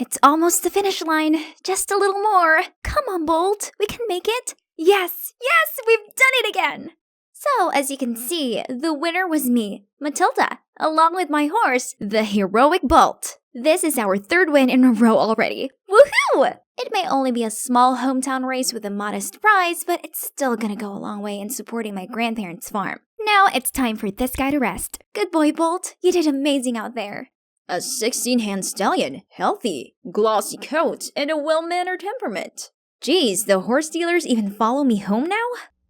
It's almost the finish line. Just a little more. Come on, Bolt. We can make it. Yes, we've done it again. So, as you can see, the winner was me, Matilda, along with my horse, the heroic Bolt. This is our third win in a row already. Woohoo! It may only be a small hometown race with a modest prize, but it's still gonna go a long way in supporting my grandparents' farm. Now it's time for this guy to rest. Good boy, Bolt. You did amazing out there. A 16-hand stallion, healthy, glossy coat, and a well-mannered temperament. Geez, the horse dealers even follow me home now?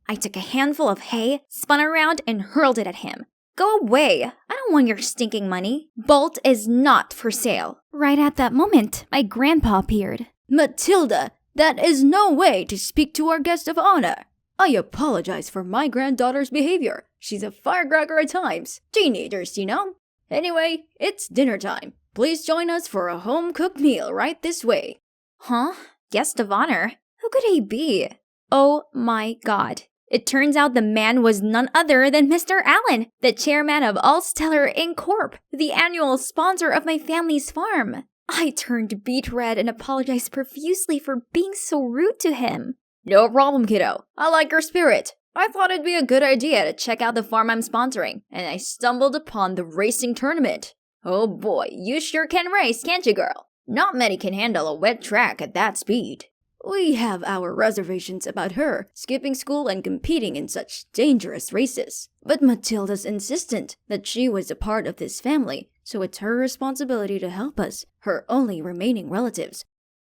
I took a handful of hay, spun around, and hurled it at him. Go away! I don't want your stinking money. Bolt is not for sale. Right at that moment, my grandpa appeared. Matilda, that is no way to speak to our guest of honor. I apologize for my granddaughter's behavior. She's a firecracker at times. Teenagers, you know. Anyway, it's dinner time. Please join us for a home-cooked meal right this way. Huh? Guest of honor? Who could he be? Oh my god. It turns out the man was none other than Mr. Allen, the chairman of Allstellar Inc. Corp., the annual sponsor of my family's farm. I turned beet red and apologized profusely for being so rude to him. No problem, kiddo. I like your spirit. I thought it'd be a good idea to check out the farm I'm sponsoring, and I stumbled upon the racing tournament. Oh boy, you sure can race, can't you, girl? Not many can handle a wet track at that speed. We have our reservations about her skipping school and competing in such dangerous races. But Matilda's insistent that she was a part of this family, so it's her responsibility to help us, her only remaining relatives.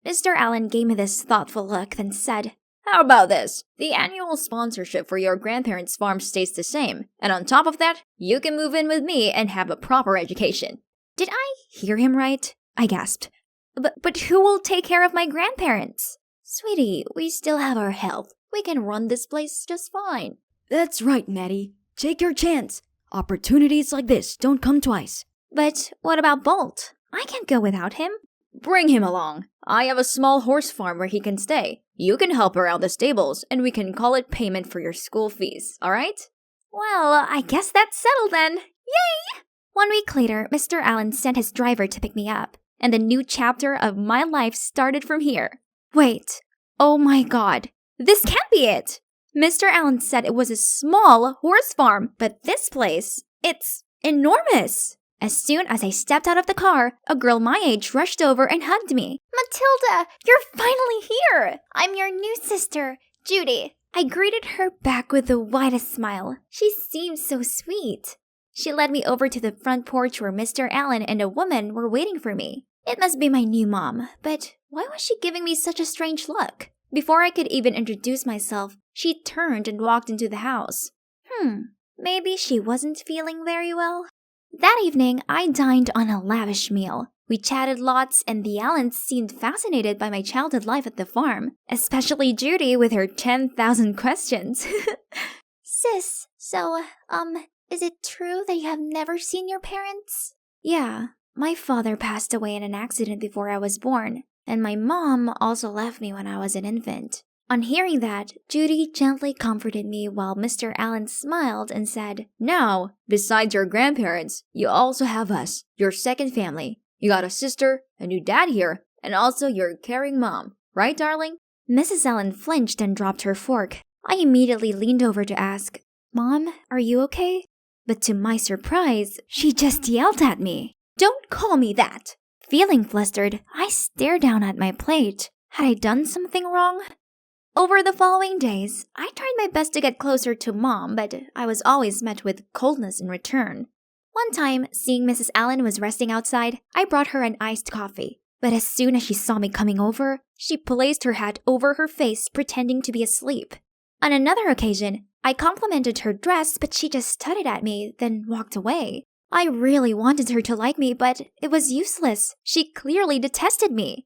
Mr. Allen gave me this thoughtful look, then said, How about this? The annual sponsorship for your grandparents' farm stays the same, and on top of that, you can move in with me and have a proper education. Did I hear him right? I gasped. But who will take care of my grandparents? Sweetie, we still have our health. We can run this place just fine. That's right, Maddie. Take your chance. Opportunities like this don't come twice. But what about Bolt? I can't go without him. Bring him along. I have a small horse farm where he can stay. You can help around the stables, and we can call it payment for your school fees, alright? Well, I guess that's settled then. Yay! 1 week later, Mr. Allen sent his driver to pick me up, and the new chapter of my life started from here. Wait. Oh my god. This can't be it! Mr. Allen said it was a small horse farm, but this place, it's enormous. As soon as I stepped out of the car, a girl my age rushed over and hugged me. Matilda, you're finally here! I'm your new sister, Judy. I greeted her back with the widest smile. She seemed so sweet. She led me over to the front porch where Mr. Allen and a woman were waiting for me. It must be my new mom, but why was she giving me such a strange look? Before I could even introduce myself, she turned and walked into the house. Maybe she wasn't feeling very well? That evening, I dined on a lavish meal. We chatted lots, and the Allens seemed fascinated by my childhood life at the farm, especially Judy with her 10,000 questions. Sis, so, is it true that you have never seen your parents? Yeah, my father passed away in an accident before I was born, and my mom also left me when I was an infant. On hearing that, Judy gently comforted me while Mr. Allen smiled and said, Now, besides your grandparents, you also have us, your second family. You got a sister, a new dad here, and also your caring mom. Right, darling? Mrs. Allen flinched and dropped her fork. I immediately leaned over to ask, Mom, are you okay? But to my surprise, she just yelled at me. Don't call me that! Feeling flustered, I stared down at my plate. Had I done something wrong? Over the following days, I tried my best to get closer to Mom, but I was always met with coldness in return. One time, seeing Mrs. Allen was resting outside, I brought her an iced coffee. But as soon as she saw me coming over, she placed her hat over her face, pretending to be asleep. On another occasion, I complimented her dress, but she just tutted at me, then walked away. I really wanted her to like me, but it was useless. She clearly detested me.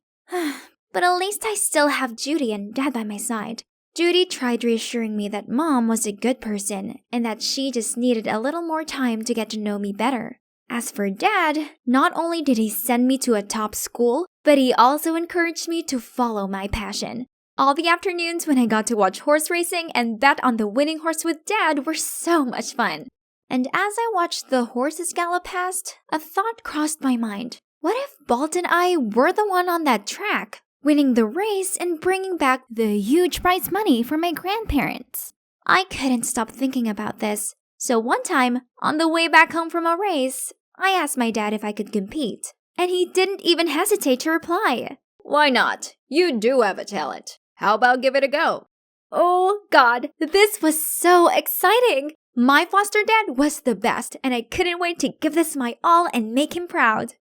But at least I still have Judy and Dad by my side. Judy tried reassuring me that Mom was a good person and that she just needed a little more time to get to know me better. As for Dad, not only did he send me to a top school, but he also encouraged me to follow my passion. All the afternoons when I got to watch horse racing and bet on the winning horse with Dad were so much fun. And as I watched the horses gallop past, a thought crossed my mind. What if Bolt and I were the one on that track, winning the race and bringing back the huge prize money for my grandparents? I couldn't stop thinking about this. So one time, on the way back home from a race, I asked my dad if I could compete, and he didn't even hesitate to reply. Why not? You do have a talent. How about give it a go? Oh God, this was so exciting! My foster dad was the best, and I couldn't wait to give this my all and make him proud.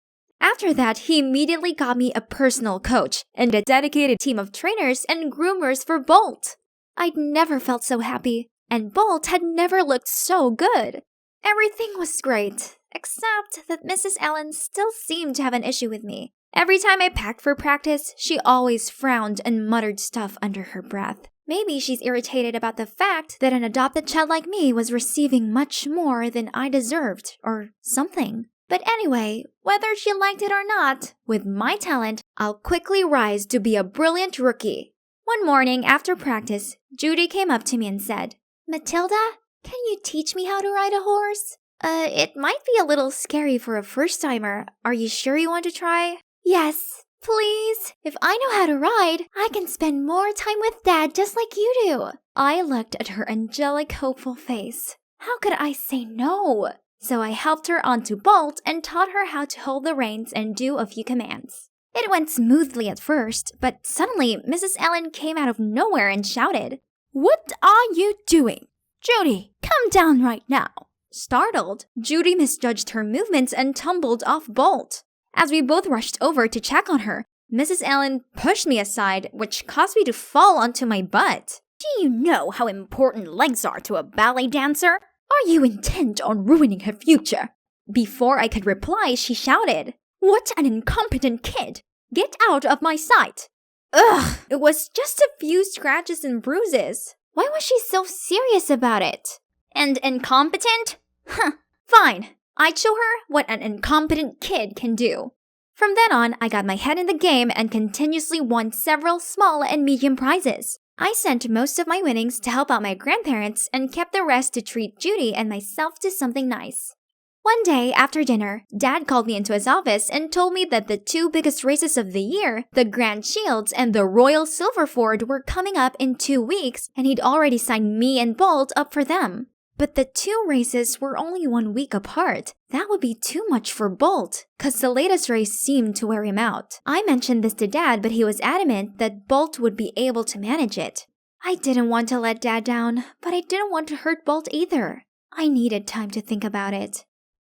After that, he immediately got me a personal coach and a dedicated team of trainers and groomers for Bolt. I'd never felt so happy, and Bolt had never looked so good. Everything was great, except that Mrs. Allen still seemed to have an issue with me. Every time I packed for practice, she always frowned and muttered stuff under her breath. Maybe she's irritated about the fact that an adopted child like me was receiving much more than I deserved, or something. But anyway, whether she liked it or not, with my talent, I'll quickly rise to be a brilliant rookie. One morning after practice, Judy came up to me and said, "Matilda, can you teach me how to ride a horse?" It might be a little scary for a first-timer. Are you sure you want to try?" "Yes, please. If I know how to ride, I can spend more time with Dad just like you do." I looked at her angelic, hopeful face. How could I say no? So I helped her onto Bolt and taught her how to hold the reins and do a few commands. It went smoothly at first, but suddenly Mrs. Allen came out of nowhere and shouted, "What are you doing? Judy, come down right now." Startled, Judy misjudged her movements and tumbled off Bolt. As we both rushed over to check on her, Mrs. Allen pushed me aside, which caused me to fall onto my butt. "Do you know how important legs are to a ballet dancer? Are you intent on ruining her future?" Before I could reply, she shouted, "What an incompetent kid! Get out of my sight!" Ugh, it was just a few scratches and bruises. Why was she so serious about it? And incompetent? Huh, fine. I'd show her what an incompetent kid can do. From then on, I got my head in the game and continuously won several small and medium prizes. I sent most of my winnings to help out my grandparents and kept the rest to treat Judy and myself to something nice. One day after dinner, Dad called me into his office and told me that the two biggest races of the year, the Grand Shields and the Royal Silverford, were coming up in 2 weeks, and he'd already signed me and Bolt up for them. But the two races were only 1 week apart. That would be too much for Bolt, cause the latest race seemed to wear him out. I mentioned this to Dad, but he was adamant that Bolt would be able to manage it. I didn't want to let Dad down, but I didn't want to hurt Bolt either. I needed time to think about it.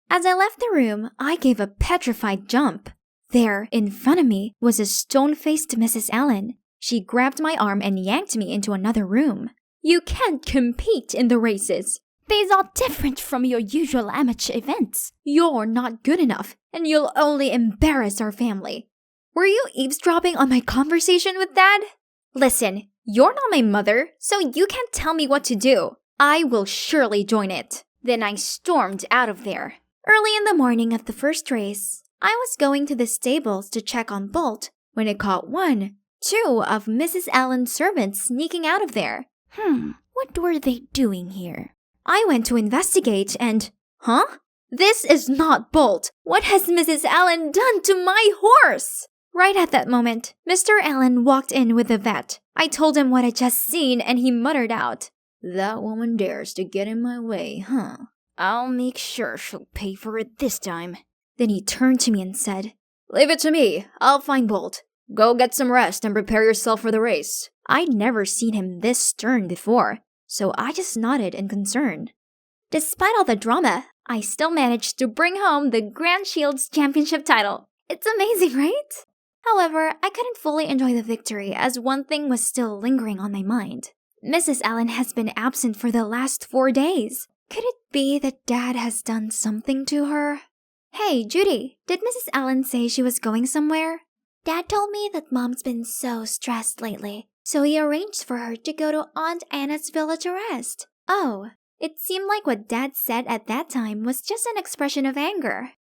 As I left the room, I gave a petrified jump. There, in front of me, was a stone-faced Mrs. Allen. She grabbed my arm and yanked me into another room. "You can't compete in the races. These are different from your usual amateur events. You're not good enough, and you'll only embarrass our family." Were you eavesdropping on my conversation with Dad? Listen, you're not my mother, so you can't tell me what to do. I will surely join it. Then I stormed out of there. Early in the morning of the first race, I was going to the stables to check on Bolt when I caught two of Mrs. Allen's servants sneaking out of there. What were they doing here? I went to investigate and... This is not Bolt! What has Mrs. Allen done to my horse? Right at that moment, Mr. Allen walked in with the vet. I told him what I'd just seen and he muttered out, "That woman dares to get in my way, huh? I'll make sure she'll pay for it this time." Then he turned to me and said, "Leave it to me. I'll find Bolt. Go get some rest and prepare yourself for the race." I'd never seen him this stern before, so I just nodded in concern. Despite all the drama, I still managed to bring home the Grand Shields Championship title. It's amazing, right? However, I couldn't fully enjoy the victory as one thing was still lingering on my mind. Mrs. Allen has been absent for the last 4 days. Could it be that Dad has done something to her? Hey, Judy, did Mrs. Allen say she was going somewhere? Dad told me that Mom's been so stressed lately, so he arranged for her to go to Aunt Anna's villa to rest. Oh, it seemed like what Dad said at that time was just an expression of anger.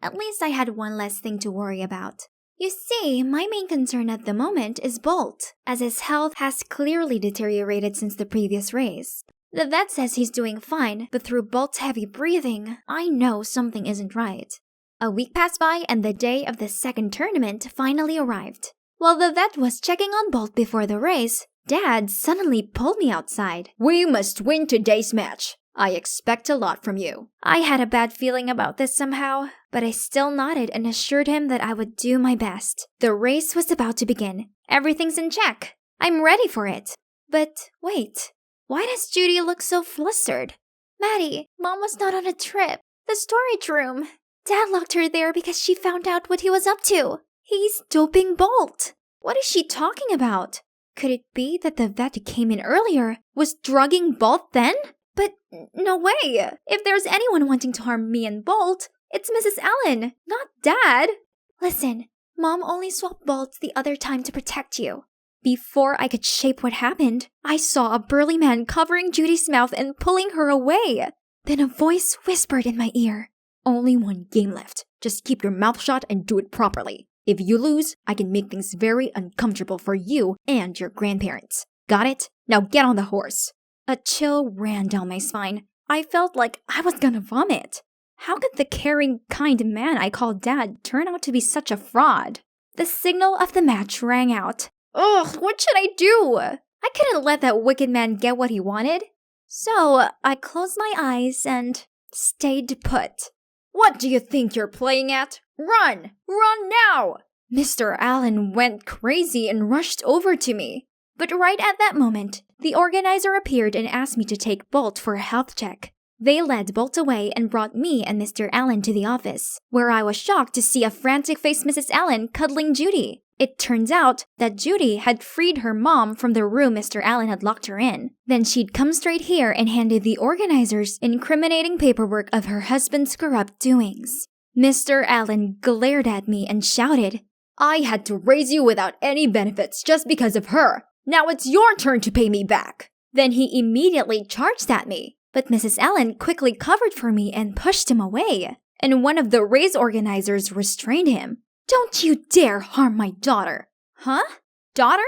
At least I had one less thing to worry about. You see, my main concern at the moment is Bolt, as his health has clearly deteriorated since the previous race. The vet says he's doing fine, but through Bolt's heavy breathing, I know something isn't right. A week passed by and the day of the second tournament finally arrived. While the vet was checking on Bolt before the race, Dad suddenly pulled me outside. We must win today's match. I expect a lot from you. I had a bad feeling about this somehow, but I still nodded and assured him that I would do my best. The race was about to begin. Everything's in check. I'm ready for it. But wait, why does Judy look so flustered? Maddie, Mom was not on a trip. The storage room. Dad locked her there because she found out what he was up to. He's doping Bolt. What is she talking about? Could it be that the vet who came in earlier was drugging Bolt then? But no way. If there's anyone wanting to harm me and Bolt, it's Mrs. Allen, not Dad. Listen, Mom only swapped Bolt the other time to protect you. Before I could shape what happened, I saw a burly man covering Judy's mouth and pulling her away. Then a voice whispered in my ear. Only one game left. Just keep your mouth shut and do it properly. If you lose, I can make things very uncomfortable for you and your grandparents. Got it? Now get on the horse. A chill ran down my spine. I felt like I was gonna vomit. How could the caring, kind man I called Dad turn out to be such a fraud? The signal of the match rang out. Ugh, what should I do? I couldn't let that wicked man get what he wanted. So I closed my eyes and stayed put. What do you think you're playing at? Run! Run now! Mr. Allen went crazy and rushed over to me. But right at that moment, the organizer appeared and asked me to take Bolt for a health check. They led Bolt away and brought me and Mr. Allen to the office, where I was shocked to see a frantic-faced Mrs. Allen cuddling Judy. It turns out that Judy had freed her mom from the room Mr. Allen had locked her in. Then she'd come straight here and handed the organizers incriminating paperwork of her husband's corrupt doings. Mr. Allen glared at me and shouted, I had to raise you without any benefits just because of her. Now it's your turn to pay me back. Then he immediately charged at me. But Mrs. Allen quickly covered for me and pushed him away. And one of the race organizers restrained him. Don't you dare harm my daughter. Huh? Daughter?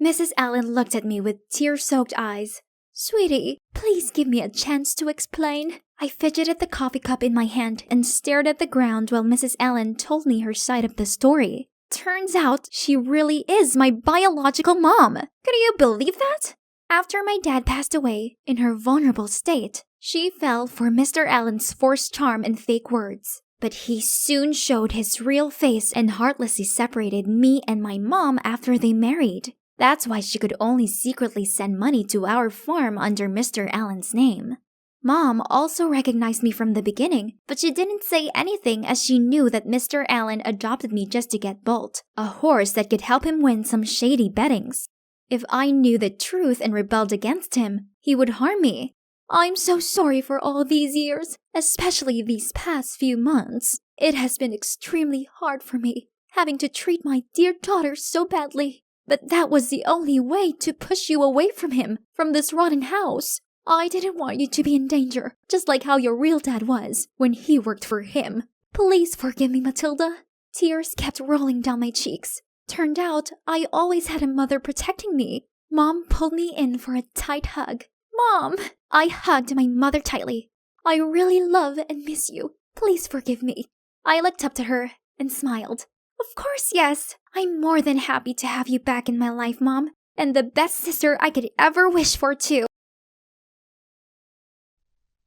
Mrs. Allen looked at me with tear-soaked eyes. Sweetie, please give me a chance to explain. I fidgeted the coffee cup in my hand and stared at the ground while Mrs. Allen told me her side of the story. Turns out she really is my biological mom. Could you believe that? After my dad passed away, in her vulnerable state, she fell for Mr. Allen's forced charm and fake words. But he soon showed his real face and heartlessly separated me and my mom after they married. That's why she could only secretly send money to our farm under Mr. Allen's name. Mom also recognized me from the beginning, but she didn't say anything as she knew that Mr. Allen adopted me just to get Bolt, a horse that could help him win some shady bettings. If I knew the truth and rebelled against him, he would harm me. I'm so sorry for all these years, especially these past few months. It has been extremely hard for me, having to treat my dear daughter so badly. But that was the only way to push you away from him, from this rotten house. I didn't want you to be in danger, just like how your real dad was when he worked for him. Please forgive me, Matilda. Tears kept rolling down my cheeks. Turned out I always had a mother protecting me. Mom pulled me in for a tight hug. Mom! I hugged my mother tightly. I really love and miss you. Please forgive me. I looked up to her and smiled. Of course, yes. I'm more than happy to have you back in my life, Mom. And the best sister I could ever wish for, too.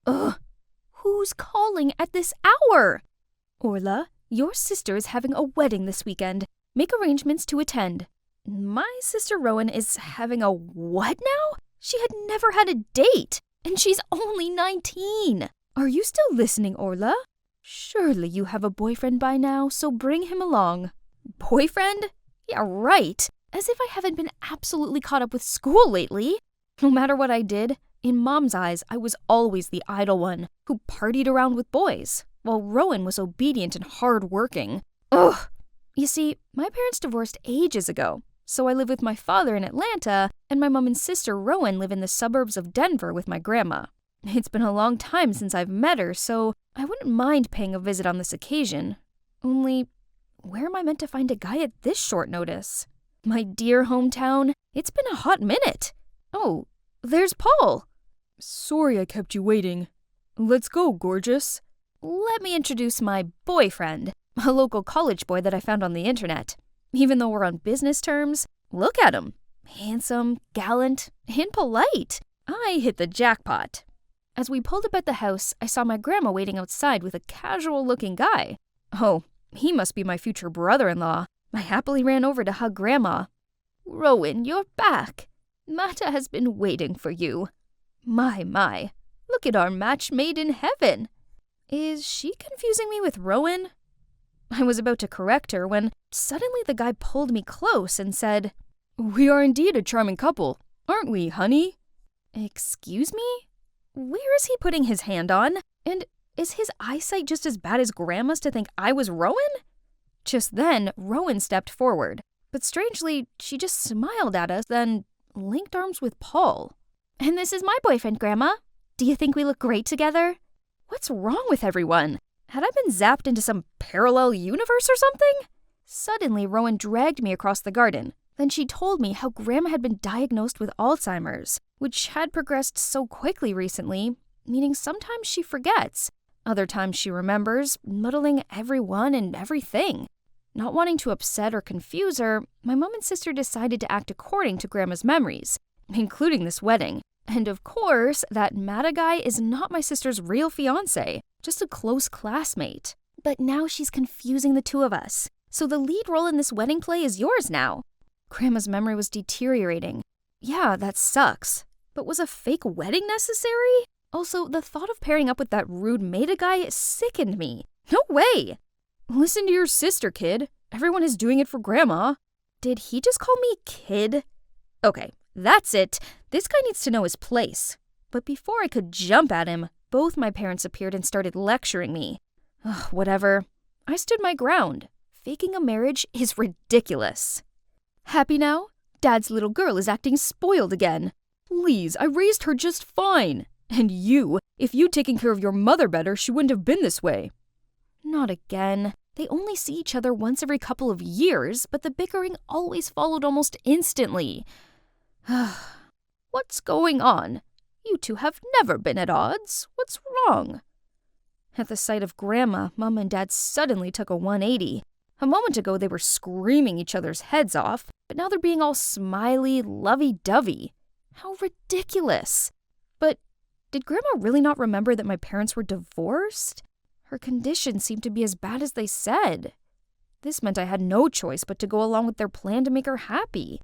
Ugh, who's calling at this hour? Orla, your sister is having a wedding this weekend. Make arrangements to attend. My sister Rowan is having a what now? She had never had a date, and she's only 19. Are you still listening, Orla? Surely you have a boyfriend by now, so bring him along. Boyfriend? Yeah, right. As if I haven't been absolutely caught up with school lately. No matter what I did, in Mom's eyes, I was always the idle one, who partied around with boys, while Rowan was obedient and hard-working. Ugh! You see, my parents divorced ages ago, so I live with my father in Atlanta, and my mom and sister Rowan live in the suburbs of Denver with my grandma. It's been a long time since I've met her, so I wouldn't mind paying a visit on this occasion. Only, where am I meant to find a guy at this short notice? My dear hometown, it's been a hot minute. Oh, there's Paul. Sorry I kept you waiting. Let's go, gorgeous. let me introduce my boyfriend, a local college boy that I found on the internet. Even though we're on business terms, look at him. Handsome, gallant, and polite. I hit the jackpot. As we pulled up at the house, I saw my grandma waiting outside with a casual-looking guy. Oh, he must be my future brother-in-law. I happily ran over to hug Grandma. "Rowan, you're back. Mata has been waiting for you. My, look at our match made in heaven." Is she confusing me with Rowan? I was about to correct her when suddenly the guy pulled me close and said, "We are indeed a charming couple, aren't we, honey?" Excuse me? Where is he putting his hand on? And is his eyesight just as bad as Grandma's to think I was Rowan? Just then, Rowan stepped forward, but strangely, she just smiled at us, then linked arms with Paul. "And this is my boyfriend, Grandma. Do you think we look great together?" What's wrong with everyone? Had I been zapped into some parallel universe or something? Suddenly, Rowan dragged me across the garden. Then she told me how Grandma had been diagnosed with Alzheimer's, which had progressed so quickly recently, meaning sometimes she forgets. Other times she remembers, muddling everyone and everything. Not wanting to upset or confuse her, my mom and sister decided to act according to Grandma's memories, including this wedding. And of course, that Mata guy is not my sister's real fiancé, just a close classmate. But now she's confusing the two of us. So the lead role in this wedding play is yours now. Grandma's memory was deteriorating. Yeah, that sucks. But was a fake wedding necessary? Also, the thought of pairing up with that rude Mata guy sickened me. No way! Listen to your sister, kid. Everyone is doing it for Grandma. Did he just call me kid? Okay, that's it. This guy needs to know his place. But before I could jump at him, both my parents appeared and started lecturing me. Ugh, whatever. I stood my ground. Faking a marriage is ridiculous. Happy now? Dad's little girl is acting spoiled again. Please, I raised her just fine. And you, if you'd taken care of your mother better, she wouldn't have been this way. Not again. They only see each other once every couple of years, but the bickering always followed almost instantly. What's going on? You two have never been at odds. What's wrong? At the sight of Grandma, Mom and Dad suddenly took a 180. A moment ago they were screaming each other's heads off, but now they're being all smiley, lovey-dovey. How ridiculous. But did Grandma really not remember that my parents were divorced? Her condition seemed to be as bad as they said. This meant I had no choice but to go along with their plan to make her happy.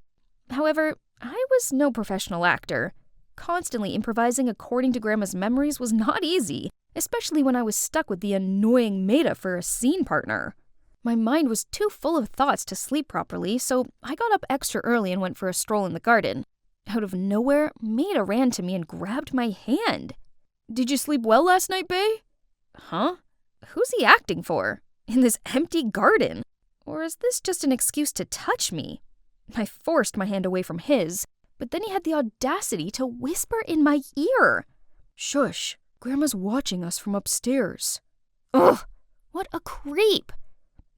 However, I was no professional actor. Constantly improvising according to Grandma's memories was not easy, especially when I was stuck with the annoying Mata for a scene partner. My mind was too full of thoughts to sleep properly, so I got up extra early and went for a stroll in the garden. Out of nowhere, Mata ran to me and grabbed my hand. "Did you sleep well last night, Bae?" Huh? Who's he acting for? In this empty garden? Or is this just an excuse to touch me? I forced my hand away from his, but then he had the audacity to whisper in my ear. "Shush, Grandma's watching us from upstairs." Ugh, what a creep.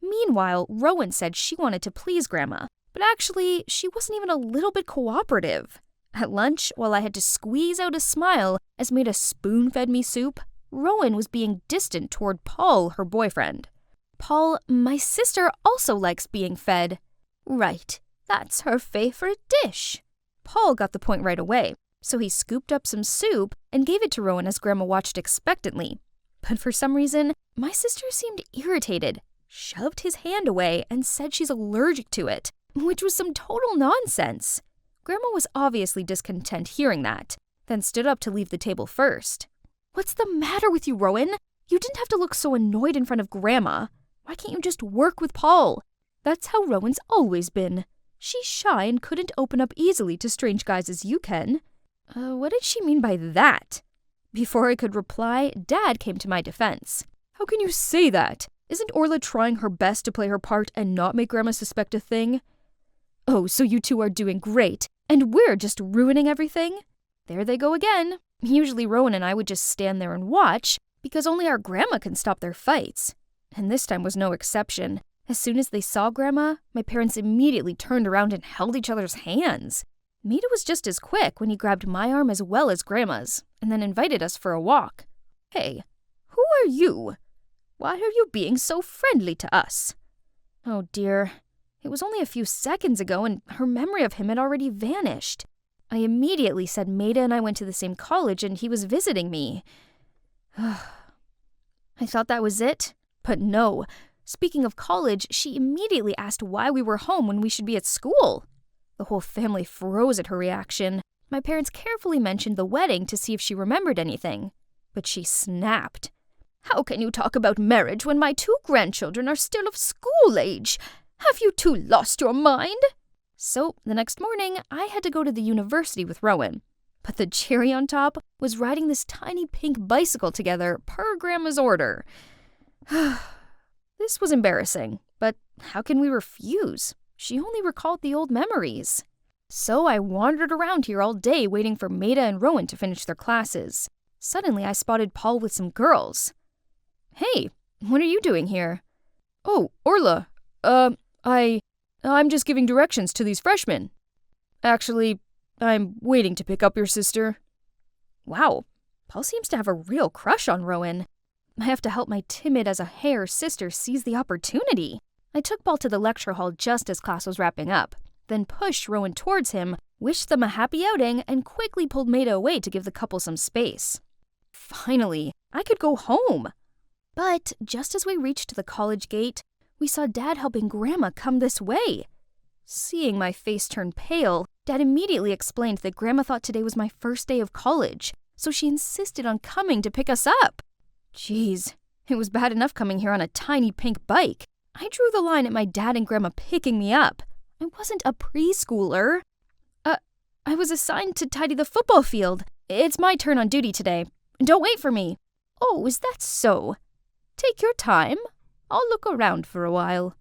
Meanwhile, Rowan said she wanted to please Grandma, but actually, she wasn't even a little bit cooperative. At lunch, while I had to squeeze out a smile as Mata spoon-fed me soup, Rowan was being distant toward Paul, her boyfriend. "Paul, my sister also likes being fed." "Right, that's her favorite dish." Paul got the point right away, so he scooped up some soup and gave it to Rowan as Grandma watched expectantly. But for some reason, my sister seemed irritated, shoved his hand away, and said she's allergic to it, which was some total nonsense. Grandma was obviously discontent hearing that, then stood up to leave the table first. "What's the matter with you, Rowan? You didn't have to look so annoyed in front of Grandma. Why can't you just work with Paul?" "That's how Rowan's always been. She's shy and couldn't open up easily to strange guys as you can." What did she mean by that? Before I could reply, Dad came to my defense. "How can you say that? Isn't Orla trying her best to play her part and not make Grandma suspect a thing?" "Oh, so you two are doing great, and we're just ruining everything?" There they go again. Usually Rowan and I would just stand there and watch, because only our Grandma can stop their fights. And this time was no exception. As soon as they saw Grandma, my parents immediately turned around and held each other's hands. Mata was just as quick when he grabbed my arm as well as Grandma's, and then invited us for a walk. "Hey, who are you?" Why are you being so friendly to us? Oh dear. It was only a few seconds ago and her memory of him had already vanished. I immediately said Maida and I went to the same college and he was visiting me. I thought that was it, but no. Speaking of college, she immediately asked why we were home when we should be at school. The whole family froze at her reaction. My parents carefully mentioned the wedding to see if she remembered anything, but she snapped. How can you talk about marriage when my 2 grandchildren are still of school age? Have you two lost your mind? So, the next morning, I had to go to the university with Rowan. But the cherry on top was riding this tiny pink bicycle together per Grandma's order. This was embarrassing, but how can we refuse? She only recalled the old memories. So I wandered around here all day waiting for Maida and Rowan to finish their classes. Suddenly, I spotted Paul with some girls. Hey, what are you doing here? Oh, Orla, I'm just giving directions to these freshmen. Actually, I'm waiting to pick up your sister. Wow, Paul seems to have a real crush on Rowan. I have to help my timid as a hare sister seize the opportunity. I took Paul to the lecture hall just as class was wrapping up, then pushed Rowan towards him, wished them a happy outing, and quickly pulled Maida away to give the couple some space. Finally, I could go home. But just as we reached the college gate, we saw Dad helping Grandma come this way. Seeing my face turn pale, Dad immediately explained that Grandma thought today was my first day of college, so she insisted on coming to pick us up. Jeez, it was bad enough coming here on a tiny pink bike. I drew the line at my dad and Grandma picking me up. I wasn't a preschooler. I was assigned to tidy the football field. It's my turn on duty today. Don't wait for me. Oh, is that so? Take your time. I'll look around for a while.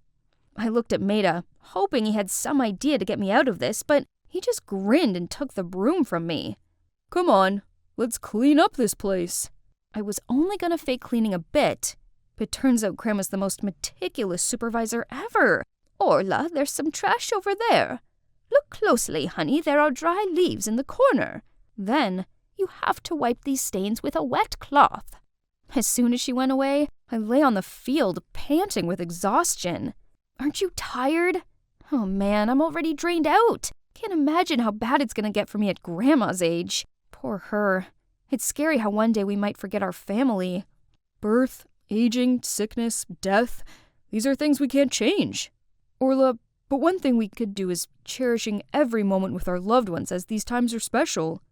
I looked at Maida, hoping he had some idea to get me out of this, but he just grinned and took the broom from me. Come on, let's clean up this place. I was only gonna fake cleaning a bit, but turns out Grandma's the most meticulous supervisor ever. Orla, there's some trash over there. Look closely, honey, there are dry leaves in the corner. Then, you have to wipe these stains with a wet cloth. As soon as she went away, I lay on the field, panting with exhaustion. Aren't you tired? Oh man, I'm already drained out. Can't imagine how bad it's gonna get for me at Grandma's age. Poor her. It's scary how one day we might forget our family. Birth, aging, sickness, death, these are things we can't change. Orla, but one thing we could do is cherishing every moment with our loved ones as these times are special.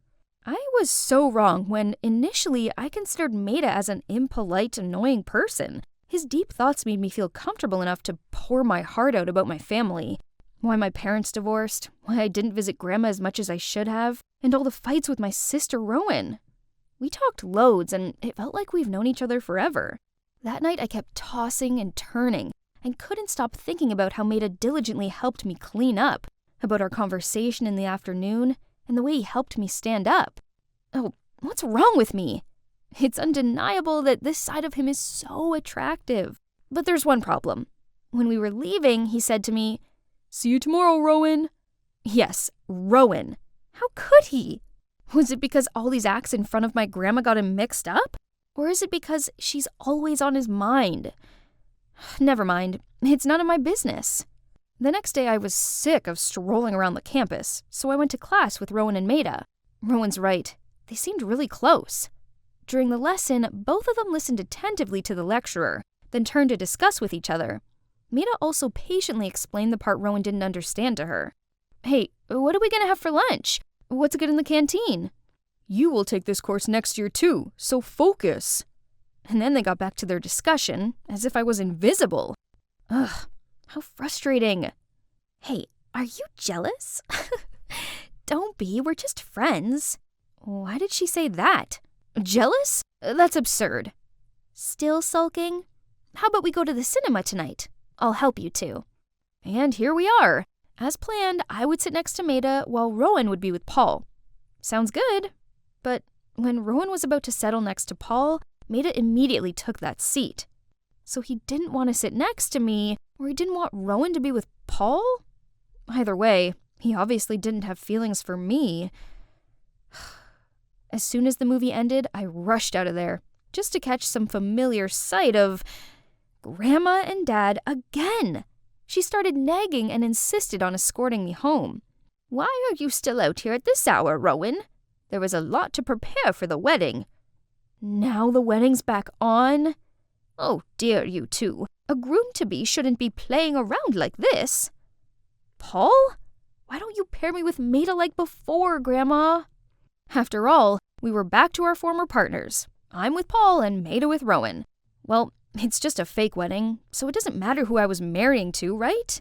I was so wrong when initially I considered Maida as an impolite, annoying person. His deep thoughts made me feel comfortable enough to pour my heart out about my family. Why my parents divorced, why I didn't visit Grandma as much as I should have, and all the fights with my sister Rowan. We talked loads, and it felt like we've known each other forever. That night I kept tossing and turning, and couldn't stop thinking about how Maida diligently helped me clean up, about our conversation in the afternoon, and the way he helped me stand up. Oh, what's wrong with me? It's undeniable that this side of him is so attractive. But there's one problem. When we were leaving, he said to me, "See you tomorrow, Rowan." Yes, Rowan. How could he? Was it because all these acts in front of my grandma got him mixed up? Or is it because she's always on his mind? Never mind. It's none of my business. The next day I was sick of strolling around the campus, so I went to class with Rowan and Maida. Rowan's right. They seemed really close. During the lesson, both of them listened attentively to the lecturer, then turned to discuss with each other. Maida also patiently explained the part Rowan didn't understand to her. Hey, what are we gonna have for lunch? What's good in the canteen? You will take this course next year too, so focus. And then they got back to their discussion, as if I was invisible. Ugh, how frustrating. Hey, are you jealous? Don't be, we're just friends. Why did she say that? Jealous? That's absurd. Still sulking? How about we go to the cinema tonight? I'll help you too. And here we are. As planned, I would sit next to Maida while Rowan would be with Paul. Sounds good. But when Rowan was about to settle next to Paul, Maida immediately took that seat. So he didn't want to sit next to me, or he didn't want Rowan to be with Paul? Either way, he obviously didn't have feelings for me. As soon as the movie ended, I rushed out of there, just to catch some familiar sight of Grandma and Dad again. She started nagging and insisted on escorting me home. Why are you still out here at this hour, Rowan? There was a lot to prepare for the wedding. Now the wedding's back on? Oh dear, you two. A groom-to-be shouldn't be playing around like this. Paul? Why don't you pair me with Maida like before, Grandma? After all, we were back to our former partners. I'm with Paul and Maida with Rowan. Well, it's just a fake wedding, so it doesn't matter who I was marrying to, right?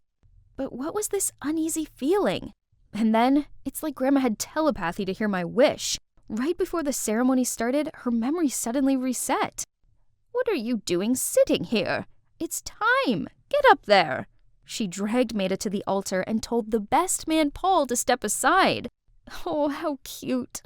But what was this uneasy feeling? And then, it's like Grandma had telepathy to hear my wish. Right before the ceremony started, her memory suddenly reset. What are you doing sitting here? It's time! Get up there! She dragged Maida to the altar and told the best man, Paul, to step aside. Oh, how cute.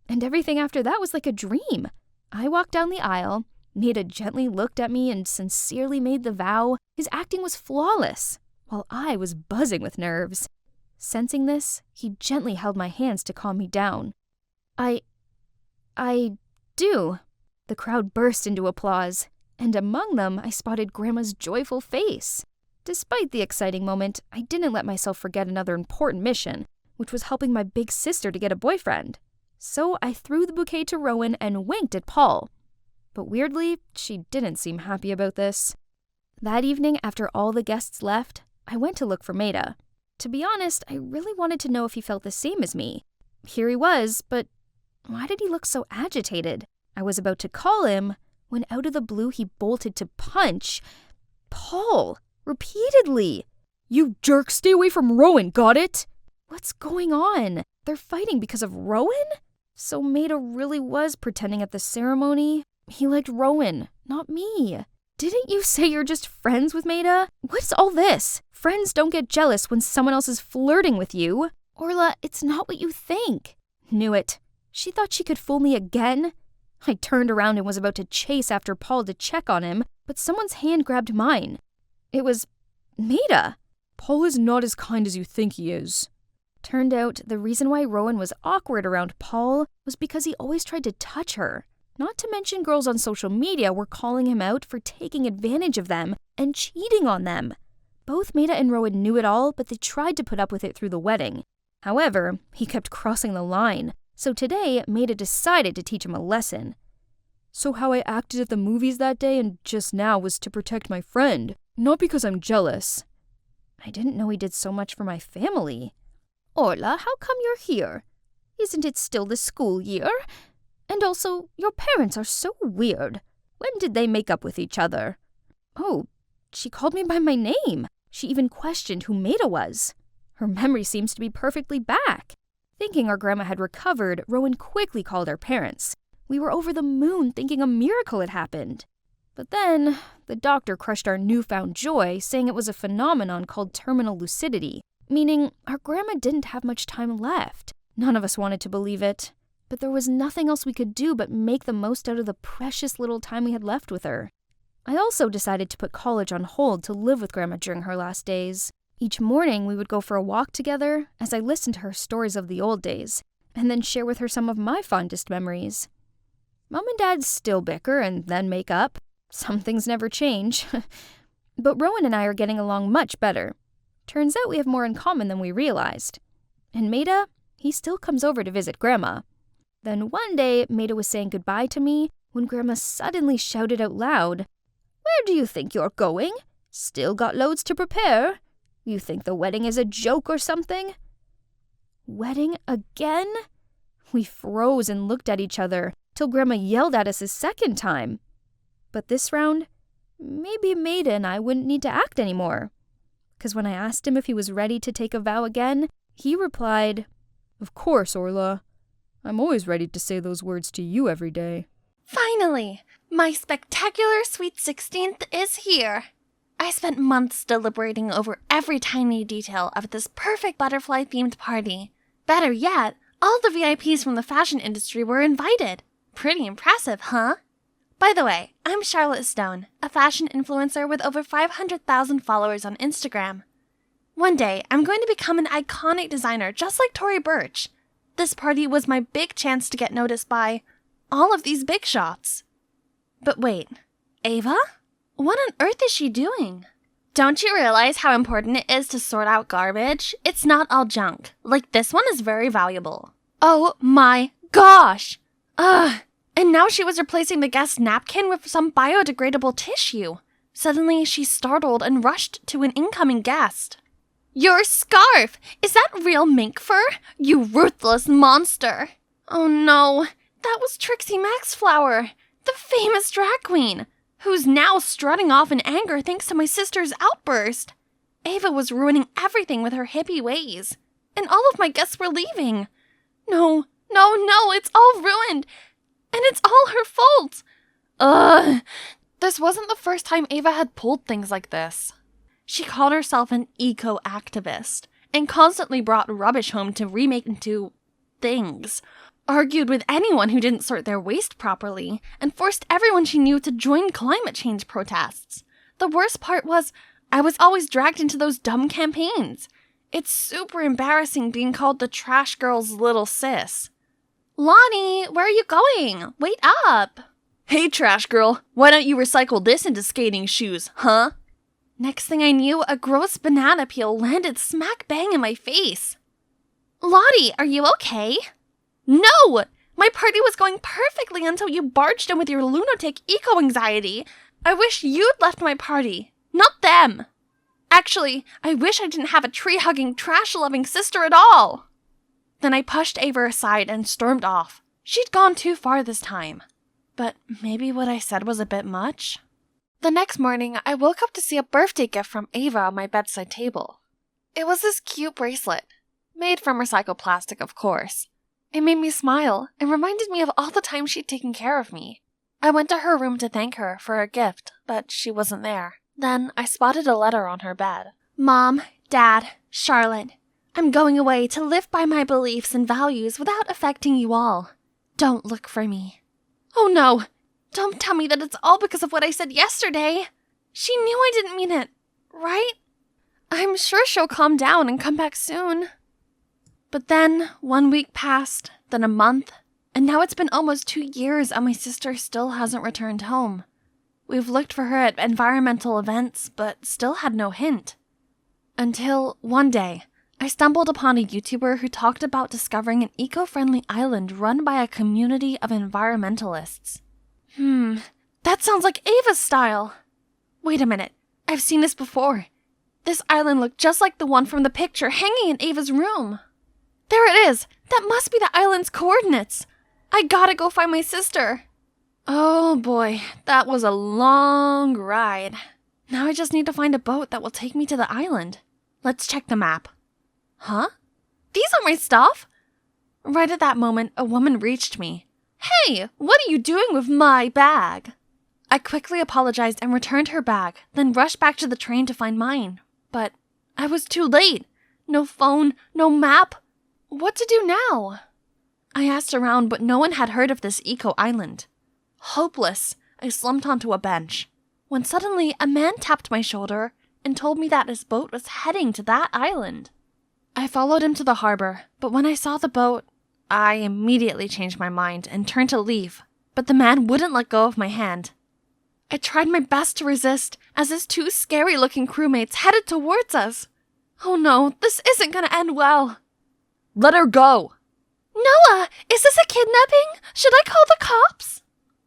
And everything after that was like a dream. I walked down the aisle. Maida gently looked at me and sincerely made the vow. His acting was flawless, while I was buzzing with nerves. Sensing this, he gently held my hands to calm me down. I do. The crowd burst into applause, and among them I spotted Grandma's joyful face. Despite the exciting moment, I didn't let myself forget another important mission, which was helping my big sister to get a boyfriend. So I threw the bouquet to Rowan and winked at Paul. But weirdly, she didn't seem happy about this. That evening, after all the guests left, I went to look for Maida. To be honest, I really wanted to know if he felt the same as me. Here he was, but why did he look so agitated? I was about to call him when out of the blue he bolted to punch Paul repeatedly. You jerk, stay away from Rowan, got it? What's going on? They're fighting because of Rowan? So Maida really was pretending at the ceremony? He liked Rowan, not me. Didn't you say you're just friends with Maida? What's all this? Friends don't get jealous when someone else is flirting with you. Orla, it's not what you think. Knew it. She thought she could fool me again. I turned around and was about to chase after Paul to check on him, but someone's hand grabbed mine. It was Maida. Paul is not as kind as you think he is. Turned out the reason why Rowan was awkward around Paul was because he always tried to touch her. Not to mention girls on social media were calling him out for taking advantage of them and cheating on them. Both Maida and Rowan knew it all, but they tried to put up with it through the wedding. However, he kept crossing the line, so today Maida decided to teach him a lesson. So how I acted at the movies that day and just now was to protect my friend, not because I'm jealous. I didn't know he did so much for my family. Orla, how come you're here? Isn't it still the school year? And also, your parents are so weird. When did they make up with each other? Oh, she called me by my name. She even questioned who Maida was. Her memory seems to be perfectly back. Thinking our grandma had recovered, Rowan quickly called our parents. We were over the moon thinking a miracle had happened. But then, the doctor crushed our newfound joy, saying it was a phenomenon called terminal lucidity, meaning our grandma didn't have much time left. None of us wanted to believe it, but there was nothing else we could do but make the most out of the precious little time we had left with her. I also decided to put college on hold to live with Grandma during her last days. Each morning, we would go for a walk together as I listened to her stories of the old days, and then share with her some of my fondest memories. Mom and Dad still bicker and then make up. Some things never change. But Rowan and I are getting along much better. Turns out we have more in common than we realized. And Maida, he still comes over to visit Grandma. Then one day, Maida was saying goodbye to me when Grandma suddenly shouted out loud, "Where do you think you're going? Still got loads to prepare. You think the wedding is a joke or something?" Wedding again? We froze and looked at each other till Grandma yelled at us a second time. But this round, maybe Maida and I wouldn't need to act anymore. Because when I asked him if he was ready to take a vow again, he replied, "Of course, Orla. I'm always ready to say those words to you every day." Finally, my spectacular Sweet 16th is here. I spent months deliberating over every tiny detail of this perfect butterfly-themed party. Better yet, all the VIPs from the fashion industry were invited. Pretty impressive, huh? By the way, I'm Charlotte Stone, a fashion influencer with over 500,000 followers on Instagram. One day, I'm going to become an iconic designer just like Tory Burch. This party was my big chance to get noticed by all of these big shots. But wait, Ava? What on earth is she doing? Don't you realize how important it is to sort out garbage? It's not all junk. Like, this one is very valuable. Oh my gosh! Ugh! And now she was replacing the guest napkin with some biodegradable tissue. Suddenly, she's startled and rushed to an incoming guest. Your scarf! Is that real mink fur? You ruthless monster! Oh no, that was Trixie Maxflower, the famous drag queen, who's now strutting off in anger thanks to my sister's outburst. Ava was ruining everything with her hippie ways, and all of my guests were leaving. No, it's all ruined, and it's all her fault. Ugh. This wasn't the first time Ava had pulled things like this. She called herself an eco-activist and constantly brought rubbish home to remake into things, argued with anyone who didn't sort their waste properly, and forced everyone she knew to join climate change protests. The worst part was, I was always dragged into those dumb campaigns. It's super embarrassing being called the trash girl's little sis. Lonnie, where are you going? Wait up! Hey, trash girl, why don't you recycle this into skating shoes, huh? Next thing I knew, a gross banana peel landed smack bang in my face. Lottie, are you okay? No! My party was going perfectly until you barged in with your lunatic eco-anxiety. I wish you'd left my party, not them. Actually, I wish I didn't have a tree-hugging, trash-loving sister at all. Then I pushed Ava aside and stormed off. She'd gone too far this time. But maybe what I said was a bit much. The next morning, I woke up to see a birthday gift from Ava on my bedside table. It was this cute bracelet, made from recycled plastic, of course. It made me smile and reminded me of all the time she'd taken care of me. I went to her room to thank her for her gift, but she wasn't there. Then I spotted a letter on her bed. Mom, Dad, Charlotte, I'm going away to live by my beliefs and values without affecting you all. Don't look for me. Oh no! Don't tell me that it's all because of what I said yesterday. She knew I didn't mean it, right? I'm sure she'll calm down and come back soon. But then 1 week passed, then a month, and now it's been almost 2 years and my sister still hasn't returned home. We've looked for her at environmental events, but still had no hint. Until one day, I stumbled upon a YouTuber who talked about discovering an eco-friendly island run by a community of environmentalists. That sounds like Ava's style. Wait a minute, I've seen this before. This island looked just like the one from the picture hanging in Ava's room. There it is! That must be the island's coordinates! I gotta go find my sister! Oh boy, that was a long ride. Now I just need to find a boat that will take me to the island. Let's check the map. Huh? These aren't my stuff! Right at that moment, a woman reached me. Hey, what are you doing with my bag? I quickly apologized and returned her bag, then rushed back to the train to find mine. But I was too late. No phone, no map. What to do now? I asked around, but no one had heard of this eco-island. Hopeless, I slumped onto a bench, when suddenly a man tapped my shoulder and told me that his boat was heading to that island. I followed him to the harbor, but when I saw the boat, I immediately changed my mind and turned to leave, but the man wouldn't let go of my hand. I tried my best to resist as his 2 scary-looking crewmates headed towards us. Oh no, this isn't gonna end well. Let her go! Noah, is this a kidnapping? Should I call the cops?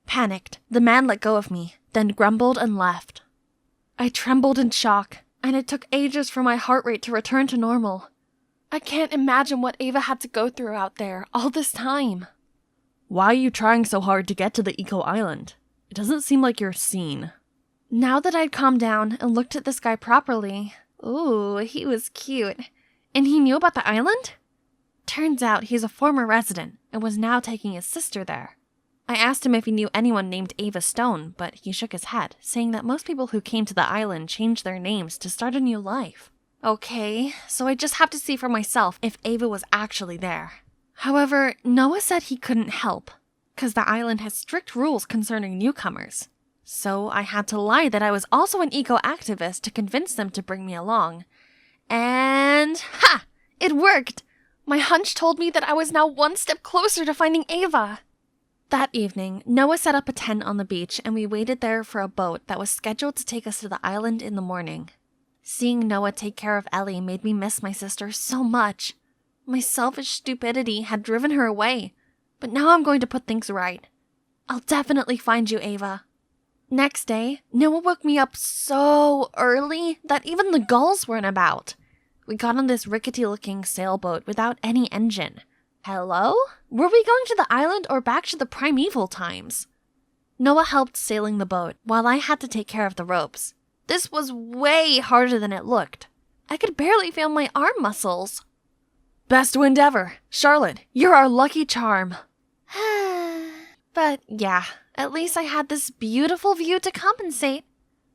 Panicked, the man let go of me, then grumbled and left. I trembled in shock, and it took ages for my heart rate to return to normal. I can't imagine what Ava had to go through out there all this time. Why are you trying so hard to get to the eco-island? It doesn't seem like you're seen. Now that I'd calmed down and looked at this guy properly, ooh, he was cute. And he knew about the island? Turns out he's a former resident and was now taking his sister there. I asked him if he knew anyone named Ava Stone, but he shook his head, saying that most people who came to the island changed their names to start a new life. Okay, so I just have to see for myself if Ava was actually there. However, Noah said he couldn't help, because the island has strict rules concerning newcomers. So I had to lie that I was also an eco-activist to convince them to bring me along. And ha! It worked! My hunch told me that I was now 1 step closer to finding Ava. That evening, Noah set up a tent on the beach and we waited there for a boat that was scheduled to take us to the island in the morning. Seeing Noah take care of Ellie made me miss my sister so much. My selfish stupidity had driven her away, but now I'm going to put things right. I'll definitely find you, Ava. Next day, Noah woke me up so early that even the gulls weren't about. We got on this rickety-looking sailboat without any engine. Hello? Were we going to the island or back to the primeval times? Noah helped sailing the boat while I had to take care of the ropes. This was way harder than it looked. I could barely feel my arm muscles. Best wind ever. Charlotte, you're our lucky charm. But yeah, at least I had this beautiful view to compensate.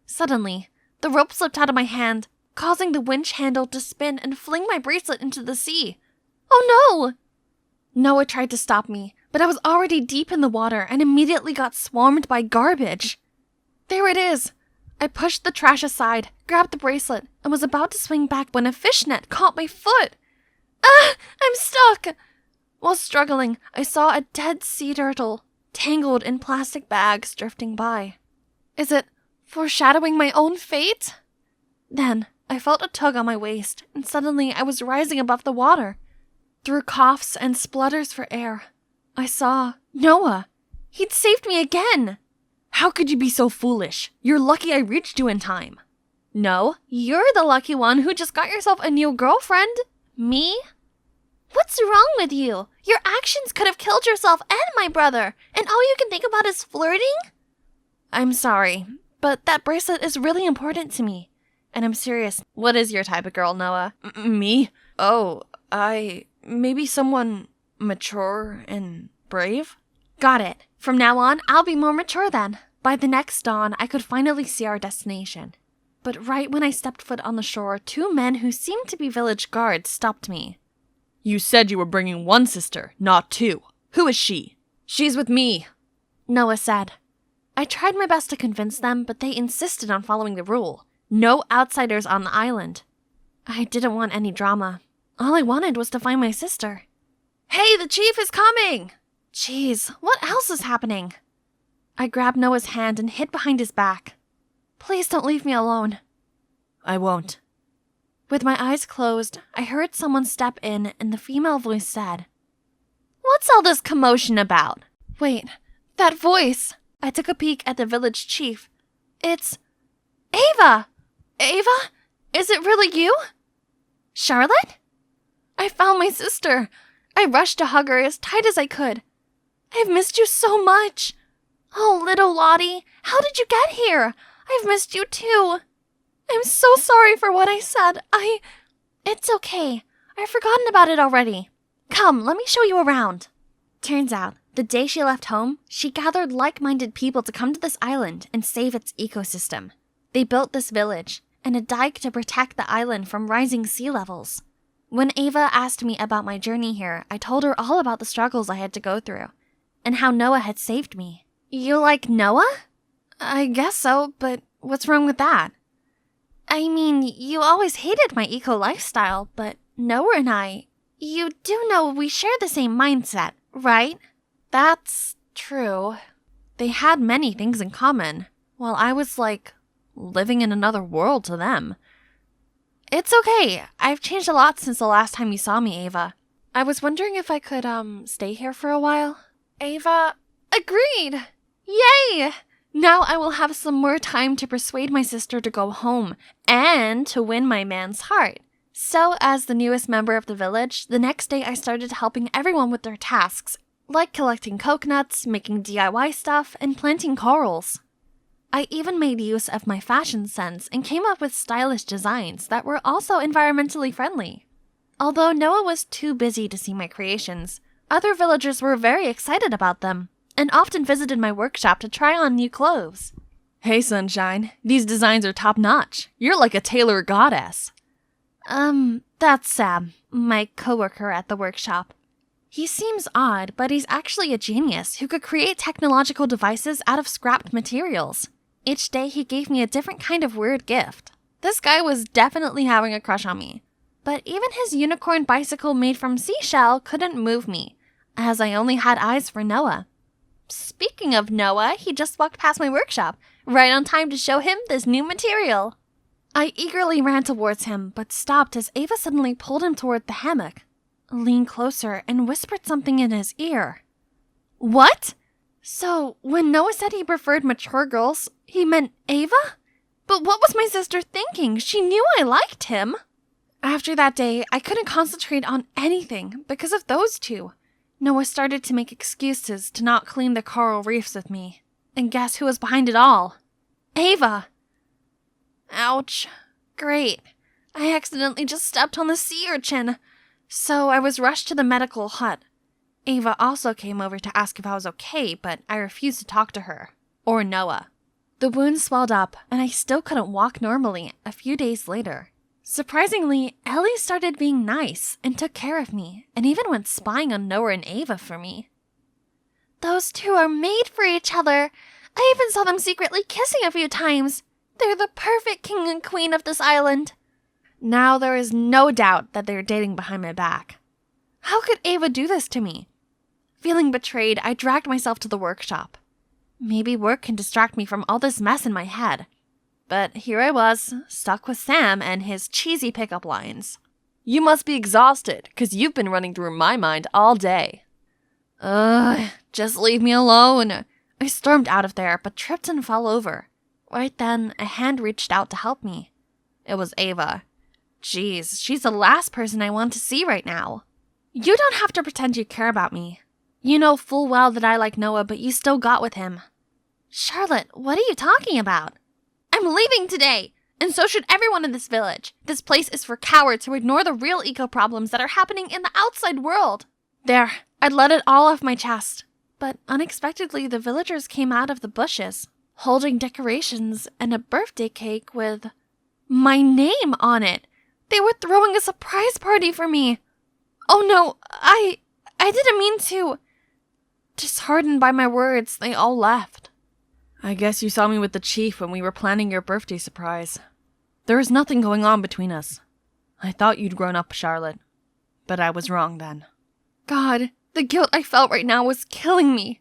Suddenly, the rope slipped out of my hand, causing the winch handle to spin and fling my bracelet into the sea. Oh no! Noah tried to stop me, but I was already deep in the water and immediately got swarmed by garbage. There it is. I pushed the trash aside, grabbed the bracelet, and was about to swing back when a fishnet caught my foot. Ah! I'm stuck! While struggling, I saw a dead sea turtle, tangled in plastic bags drifting by. Is it foreshadowing my own fate? Then, I felt a tug on my waist, and suddenly I was rising above the water. Through coughs and splutters for air, I saw Noah. He'd saved me again. How could you be so foolish? You're lucky I reached you in time. No, you're the lucky one who just got yourself a new girlfriend. Me? What's wrong with you? Your actions could have killed yourself and my brother, and all you can think about is flirting? I'm sorry, but that bracelet is really important to me. And I'm serious. What is your type of girl, Noah? Me? Oh, maybe someone mature and brave? Got it. From now on, I'll be more mature then. By the next dawn, I could finally see our destination. But right when I stepped foot on the shore, two men who seemed to be village guards stopped me. You said you were bringing one sister, not two. Who is she? She's with me, Noah said. I tried my best to convince them, but they insisted on following the rule. No outsiders on the island. I didn't want any drama. All I wanted was to find my sister. Hey, the chief is coming! Jeez, what else is happening? I grabbed Noah's hand and hid behind his back. Please don't leave me alone. I won't. With my eyes closed, I heard someone step in and the female voice said, What's all this commotion about? Wait, that voice! I took a peek at the village chief. It's Ava! Ava? Is it really you? Charlotte? I found my sister. I rushed to hug her as tight as I could. I've missed you so much. Oh, little Lottie, how did you get here? I've missed you too. I'm so sorry for what I said. It's okay. I've forgotten about it already. Come, let me show you around. Turns out, the day she left home, she gathered like-minded people to come to this island and save its ecosystem. They built this village and a dike to protect the island from rising sea levels. When Ava asked me about my journey here, I told her all about the struggles I had to go through and how Noah had saved me. You like Noah? I guess so, but what's wrong with that? I mean, you always hated my eco lifestyle, but Noah and you do know we share the same mindset, right? That's true. They had many things in common, while I was living in another world to them. It's okay. I've changed a lot since the last time you saw me, Ava. I was wondering if I could, stay here for a while. Ava agreed! Yay! Now I will have some more time to persuade my sister to go home and to win my man's heart. So, as the newest member of the village, the next day I started helping everyone with their tasks, like collecting coconuts, making DIY stuff, and planting corals. I even made use of my fashion sense and came up with stylish designs that were also environmentally friendly. Although Noah was too busy to see my creations, other villagers were very excited about them and often visited my workshop to try on new clothes. Hey, Sunshine, these designs are top-notch. You're like a tailor goddess. That's Sam, my coworker at the workshop. He seems odd, but he's actually a genius who could create technological devices out of scrapped materials. Each day he gave me a different kind of weird gift. This guy was definitely having a crush on me. But even his unicorn bicycle made from seashell couldn't move me, as I only had eyes for Noah. Speaking of Noah, he just walked past my workshop, right on time to show him this new material. I eagerly ran towards him, but stopped as Ava suddenly pulled him toward the hammock, leaned closer, and whispered something in his ear. What? So, when Noah said he preferred mature girls, he meant Ava? But what was my sister thinking? She knew I liked him. After that day, I couldn't concentrate on anything because of those two. Noah started to make excuses to not clean the coral reefs with me. And guess who was behind it all? Ava! Ouch. Great. I accidentally just stepped on the sea urchin. So I was rushed to the medical hut. Ava also came over to ask if I was okay, but I refused to talk to her. Or Noah. The wound swelled up, and I still couldn't walk normally a few days later. Surprisingly, Ellie started being nice and took care of me, and even went spying on Noah and Ava for me. Those two are made for each other. I even saw them secretly kissing a few times. They're the perfect king and queen of this island. Now there is no doubt that they're dating behind my back. How could Ava do this to me? Feeling betrayed, I dragged myself to the workshop. Maybe work can distract me from all this mess in my head. But here I was, stuck with Sam and his cheesy pickup lines. You must be exhausted, 'cause you've been running through my mind all day. Just leave me alone. I stormed out of there, but tripped and fell over. Right then, a hand reached out to help me. It was Ava. Jeez, she's the last person I want to see right now. You don't have to pretend you care about me. You know full well that I like Noah, but you still got with him. Charlotte, what are you talking about? I'm leaving today, and so should everyone in this village. This place is for cowards who ignore the real eco problems that are happening in the outside world. There, I'd let it all off my chest. But unexpectedly, the villagers came out of the bushes, holding decorations and a birthday cake with my name on it. They were throwing a surprise party for me. Oh no, I didn't mean to. Disheartened by my words, they all left. I guess you saw me with the chief when we were planning your birthday surprise. There was nothing going on between us. I thought you'd grown up, Charlotte. But I was wrong then. God, the guilt I felt right now was killing me.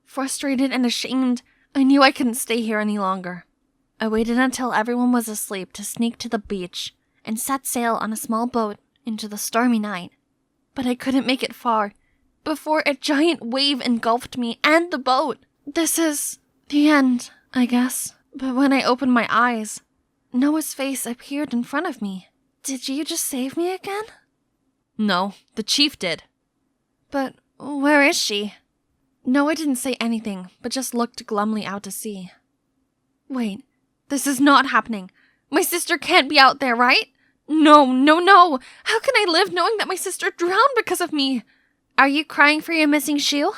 Frustrated and ashamed, I knew I couldn't stay here any longer. I waited until everyone was asleep to sneak to the beach and set sail on a small boat into the stormy night. But I couldn't make it far before a giant wave engulfed me and the boat. This is the end, I guess. But when I opened my eyes, Noah's face appeared in front of me. Did you just save me again? No, the chief did. But where is she? Noah didn't say anything, but just looked glumly out to sea. Wait, this is not happening. My sister can't be out there, right? No. How can I live knowing that my sister drowned because of me? Are you crying for your missing shoe?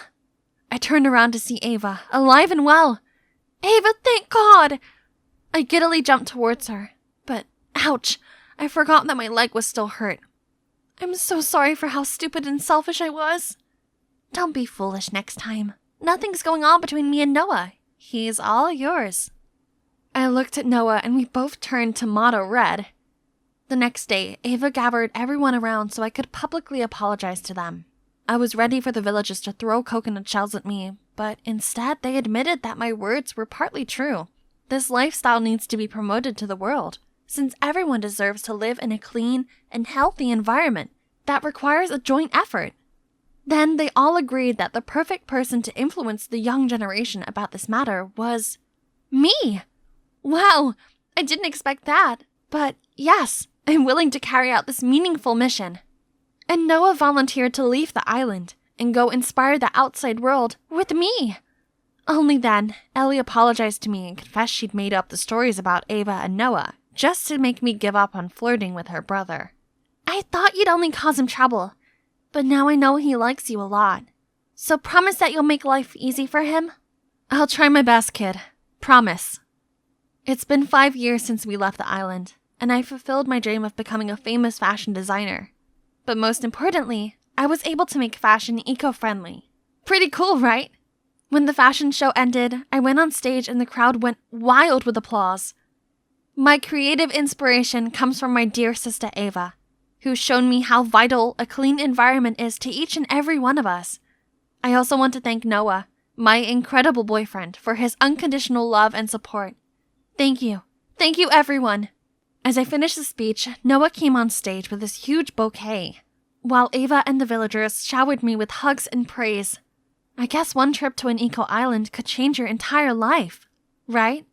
I turned around to see Ava, alive and well. Ava, thank God! I giddily jumped towards her, but ouch, I forgot that my leg was still hurt. I'm so sorry for how stupid and selfish I was. Don't be foolish next time. Nothing's going on between me and Noah. He's all yours. I looked at Noah and we both turned tomato red. The next day, Ava gathered everyone around so I could publicly apologize to them. I was ready for the villagers to throw coconut shells at me, but instead they admitted that my words were partly true. This lifestyle needs to be promoted to the world, since everyone deserves to live in a clean and healthy environment that requires a joint effort. Then they all agreed that the perfect person to influence the young generation about this matter was me. Wow, I didn't expect that, but yes, I'm willing to carry out this meaningful mission. And Noah volunteered to leave the island and go inspire the outside world with me. Only then, Ellie apologized to me and confessed she'd made up the stories about Ava and Noah just to make me give up on flirting with her brother. I thought you'd only cause him trouble, but now I know he likes you a lot. So promise that you'll make life easy for him? I'll try my best, kid. Promise. It's been 5 years since we left the island, and I fulfilled my dream of becoming a famous fashion designer. But most importantly, I was able to make fashion eco-friendly. Pretty cool, right? When the fashion show ended, I went on stage and the crowd went wild with applause. My creative inspiration comes from my dear sister Ava, who's shown me how vital a clean environment is to each and every one of us. I also want to thank Noah, my incredible boyfriend, for his unconditional love and support. Thank you. Thank you, everyone. As I finished the speech, Noah came on stage with this huge bouquet, while Ava and the villagers showered me with hugs and praise. I guess one trip to an eco-island could change your entire life, right?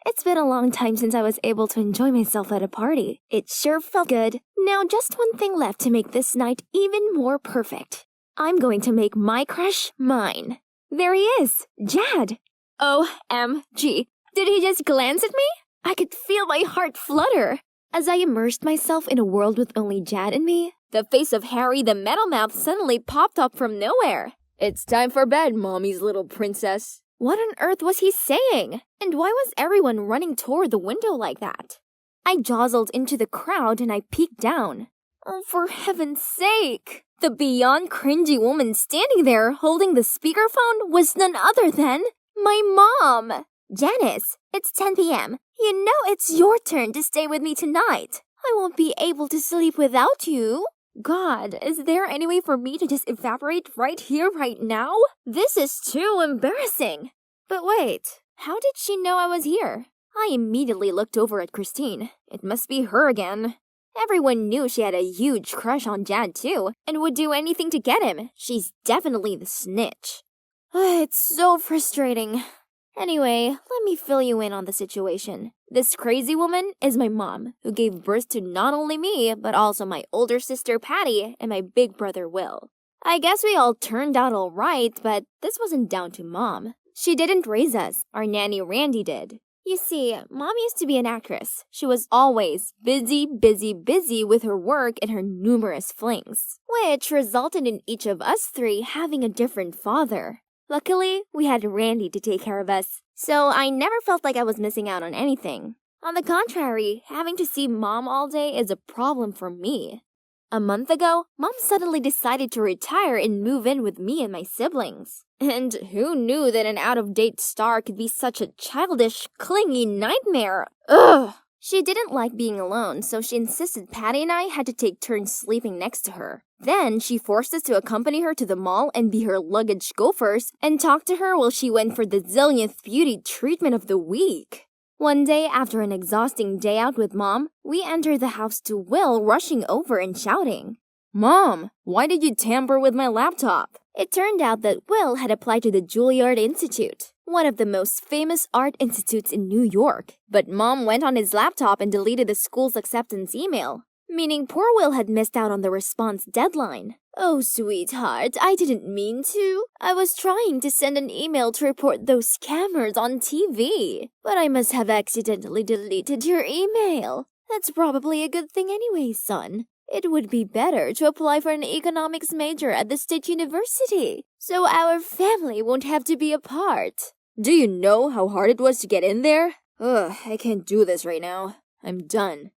It's been a long time since I was able to enjoy myself at a party. It sure felt good. Now just one thing left to make this night even more perfect. I'm going to make my crush mine. There he is, Jad. OMG. Did he just glance at me? I could feel my heart flutter. As I immersed myself in a world with only Jad and me, the face of Harry the Metal Mouth suddenly popped up from nowhere. It's time for bed, mommy's little princess. What on earth was he saying? And why was everyone running toward the window like that? I jostled into the crowd and I peeked down. Oh, for heaven's sake! The beyond cringy woman standing there holding the speakerphone was none other than my mom! Janice, it's 10 p.m. You know it's your turn to stay with me tonight. I won't be able to sleep without you. God, is there any way for me to just evaporate right here, right now? This is too embarrassing. But wait, how did she know I was here? I immediately looked over at Christine. It must be her again. Everyone knew she had a huge crush on Jad too, and would do anything to get him. She's definitely the snitch. It's so frustrating. Anyway, let me fill you in on the situation. This crazy woman is my mom, who gave birth to not only me, but also my older sister Patty and my big brother Will. I guess we all turned out all right, but this wasn't down to Mom. She didn't raise us, our nanny Randy did. You see, Mom used to be an actress. She was always busy with her work and her numerous flings, which resulted in each of us three having a different father. Luckily, we had Randy to take care of us, so I never felt like I was missing out on anything. On the contrary, having to see Mom all day is a problem for me. A month ago, Mom suddenly decided to retire and move in with me and my siblings. And who knew that an out-of-date star could be such a childish, clingy nightmare? Ugh! She didn't like being alone, so she insisted Patty and I had to take turns sleeping next to her. Then she forced us to accompany her to the mall and be her luggage gophers and talk to her while she went for the zillionth beauty treatment of the week. One day, after an exhausting day out with Mom, we entered the house to Will rushing over and shouting, "Mom, why did you tamper with my laptop?" It turned out that Will had applied to the Juilliard Institute, one of the most famous art institutes in New York. But Mom went on his laptop and deleted the school's acceptance email, meaning poor Will had missed out on the response deadline. Oh, sweetheart, I didn't mean to. I was trying to send an email to report those scammers on TV, but I must have accidentally deleted your email. That's probably a good thing anyway, son. It would be better to apply for an economics major at the State University, so our family won't have to be apart. Do you know how hard it was to get in there? Ugh, I can't do this right now. I'm done.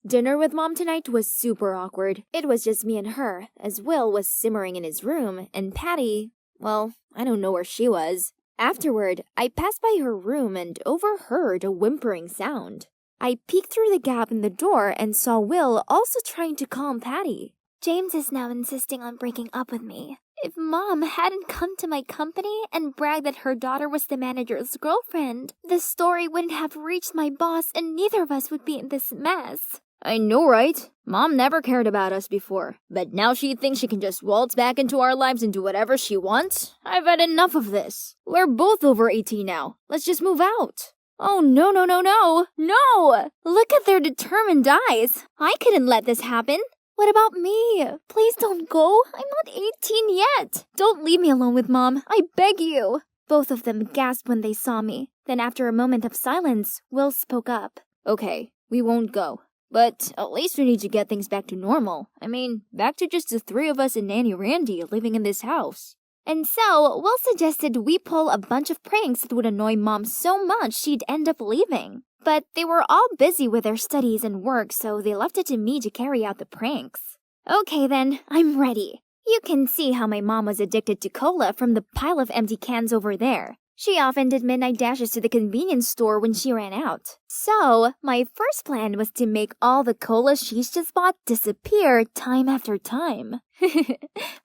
Dinner with Mom tonight was super awkward. It was just me and her, as Will was simmering in his room, and Patty, well, I don't know where she was. Afterward, I passed by her room and overheard a whimpering sound. I peeked through the gap in the door and saw Will also trying to calm Patty. James is now insisting on breaking up with me. If Mom hadn't come to my company and bragged that her daughter was the manager's girlfriend, the story wouldn't have reached my boss and neither of us would be in this mess. I know, right? Mom never cared about us before, but now she thinks she can just waltz back into our lives and do whatever she wants? I've had enough of this. We're both over 18 now. Let's just move out. Oh, no! No! Look at their determined eyes. I couldn't let this happen. What about me? Please don't go. I'm not 18 yet. Don't leave me alone with Mom. I beg you. Both of them gasped when they saw me. Then after a moment of silence, Will spoke up. Okay, we won't go. But at least we need to get things back to normal. I mean, back to just the three of us and Nanny Randy living in this house. And so, Will suggested we pull a bunch of pranks that would annoy Mom so much she'd end up leaving. But they were all busy with their studies and work, so they left it to me to carry out the pranks. Okay then, I'm ready. You can see how my mom was addicted to cola from the pile of empty cans over there. She often did midnight dashes to the convenience store when she ran out. So, my first plan was to make all the cola she's just bought disappear time after time.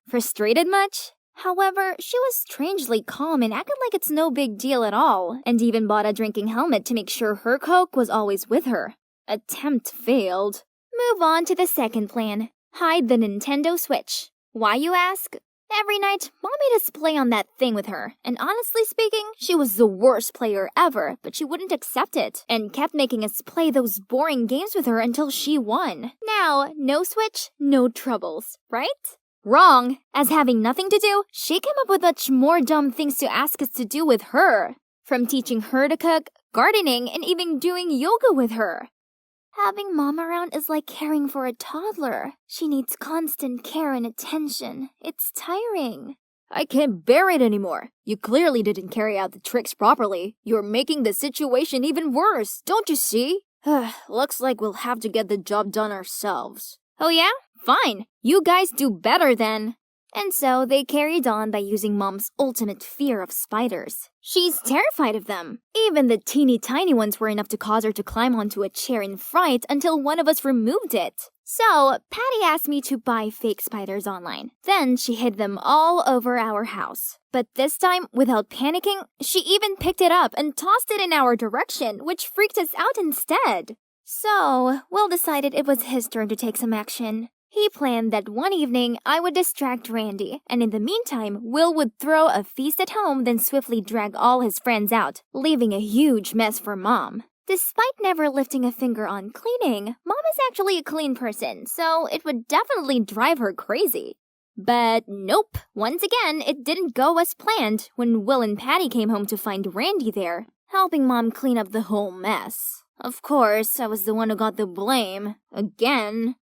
Frustrated much? However, she was strangely calm and acted like it's no big deal at all, and even bought a drinking helmet to make sure her Coke was always with her. Attempt failed. Move on to the second plan. Hide the Nintendo Switch. Why, you ask? Every night, Mom made us play on that thing with her, and honestly speaking, she was the worst player ever, but she wouldn't accept it, and kept making us play those boring games with her until she won. Now, no Switch, no troubles, right? Wrong! As having nothing to do, she came up with much more dumb things to ask us to do with her. From teaching her to cook, gardening, and even doing yoga with her. Having Mom around is like caring for a toddler. She needs constant care and attention. It's tiring. I can't bear it anymore. You clearly didn't carry out the tricks properly. You're making the situation even worse, don't you see? Looks like we'll have to get the job done ourselves. Oh yeah? Fine. You guys do better then. And so they carried on by using Mom's ultimate fear of spiders. She's terrified of them. Even the teeny tiny ones were enough to cause her to climb onto a chair in fright until one of us removed it. So, Patty asked me to buy fake spiders online. Then she hid them all over our house. But this time, without panicking, she even picked it up and tossed it in our direction, which freaked us out instead. So, Will decided it was his turn to take some action. He planned that one evening I would distract Randy, and in the meantime, Will would throw a feast at home, then swiftly drag all his friends out, leaving a huge mess for Mom. Despite never lifting a finger on cleaning, Mom is actually a clean person, so it would definitely drive her crazy. But nope, once again, it didn't go as planned when Will and Patty came home to find Randy there, helping Mom clean up the whole mess. Of course, I was the one who got the blame. Again.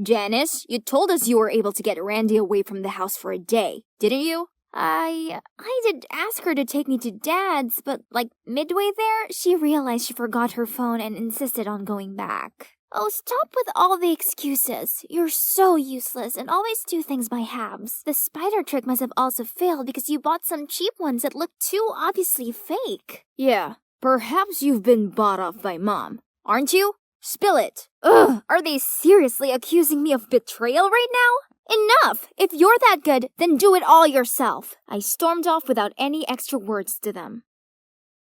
Janice, you told us you were able to get Randy away from the house for a day, didn't you? I did ask her to take me to Dad's, but midway there, she realized she forgot her phone and insisted on going back. Oh, stop with all the excuses. You're so useless and always do things by halves. The spider trick must have also failed because you bought some cheap ones that look too obviously fake. Yeah, perhaps you've been bought off by Mom, aren't you? Spill it. Ugh, are they seriously accusing me of betrayal right now? Enough! If you're that good, then do it all yourself. I stormed off without any extra words to them.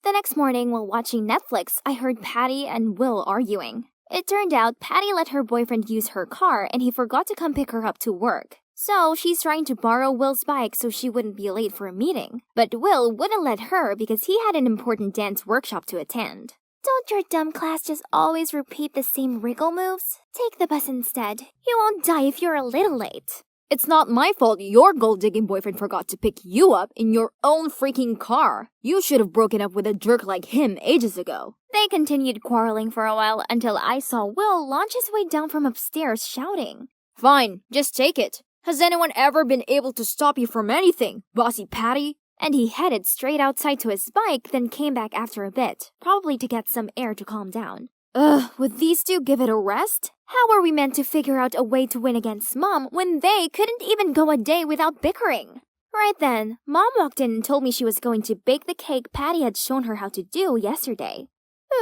The next morning, while watching Netflix, I heard Patty and Will arguing. It turned out Patty let her boyfriend use her car and he forgot to come pick her up to work. So she's trying to borrow Will's bike so she wouldn't be late for a meeting. But Will wouldn't let her because he had an important dance workshop to attend. Don't your dumb class just always repeat the same wriggle moves? Take the bus instead. You won't die if you're a little late. It's not my fault your gold-digging boyfriend forgot to pick you up in your own freaking car. You should have broken up with a jerk like him ages ago. They continued quarreling for a while until I saw Will launch his way down from upstairs shouting. Fine, just take it. Has anyone ever been able to stop you from anything, bossy Patty? And he headed straight outside to his bike, then came back after a bit, probably to get some air to calm down. Ugh, would these two give it a rest? How were we meant to figure out a way to win against Mom when they couldn't even go a day without bickering? Right then, Mom walked in and told me she was going to bake the cake Patty had shown her how to do yesterday.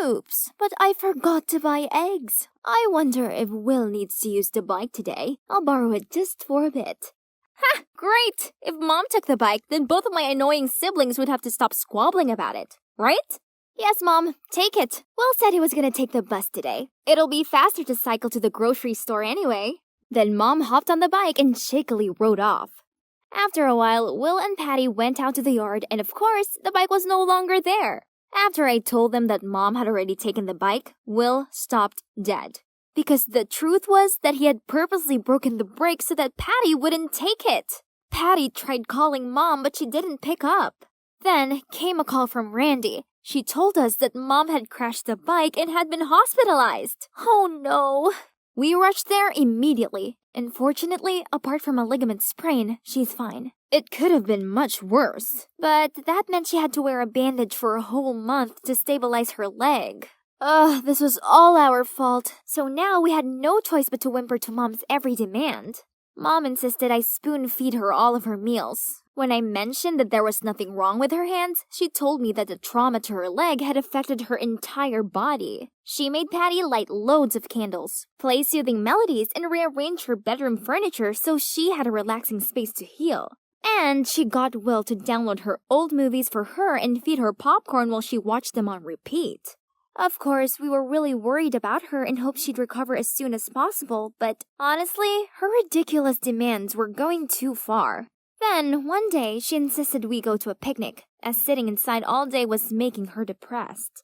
Oops, but I forgot to buy eggs. I wonder if Will needs to use the bike today. I'll borrow it just for a bit. Ha! Great! If Mom took the bike, then both of my annoying siblings would have to stop squabbling about it, right? Yes, Mom, take it. Will said he was gonna take the bus today. It'll be faster to cycle to the grocery store anyway. Then Mom hopped on the bike and shakily rode off. After a while, Will and Patty went out to the yard, and of course, the bike was no longer there. After I told them that Mom had already taken the bike, Will stopped dead. Because the truth was that he had purposely broken the brake so that Patty wouldn't take it. Patty tried calling Mom, but she didn't pick up. Then came a call from Randy. She told us that Mom had crashed the bike and had been hospitalized. Oh no. We rushed there immediately, and fortunately, apart from a ligament sprain, she's fine. It could have been much worse, but that meant she had to wear a bandage for a whole month to stabilize her leg. Ugh, this was all our fault, so now we had no choice but to whimper to Mom's every demand. Mom insisted I spoon-feed her all of her meals. When I mentioned that there was nothing wrong with her hands, she told me that the trauma to her leg had affected her entire body. She made Patty light loads of candles, play soothing melodies, and rearrange her bedroom furniture so she had a relaxing space to heal. And she got Will to download her old movies for her and feed her popcorn while she watched them on repeat. Of course, we were really worried about her and hoped she'd recover as soon as possible, but honestly, her ridiculous demands were going too far. Then, one day, she insisted we go to a picnic, as sitting inside all day was making her depressed.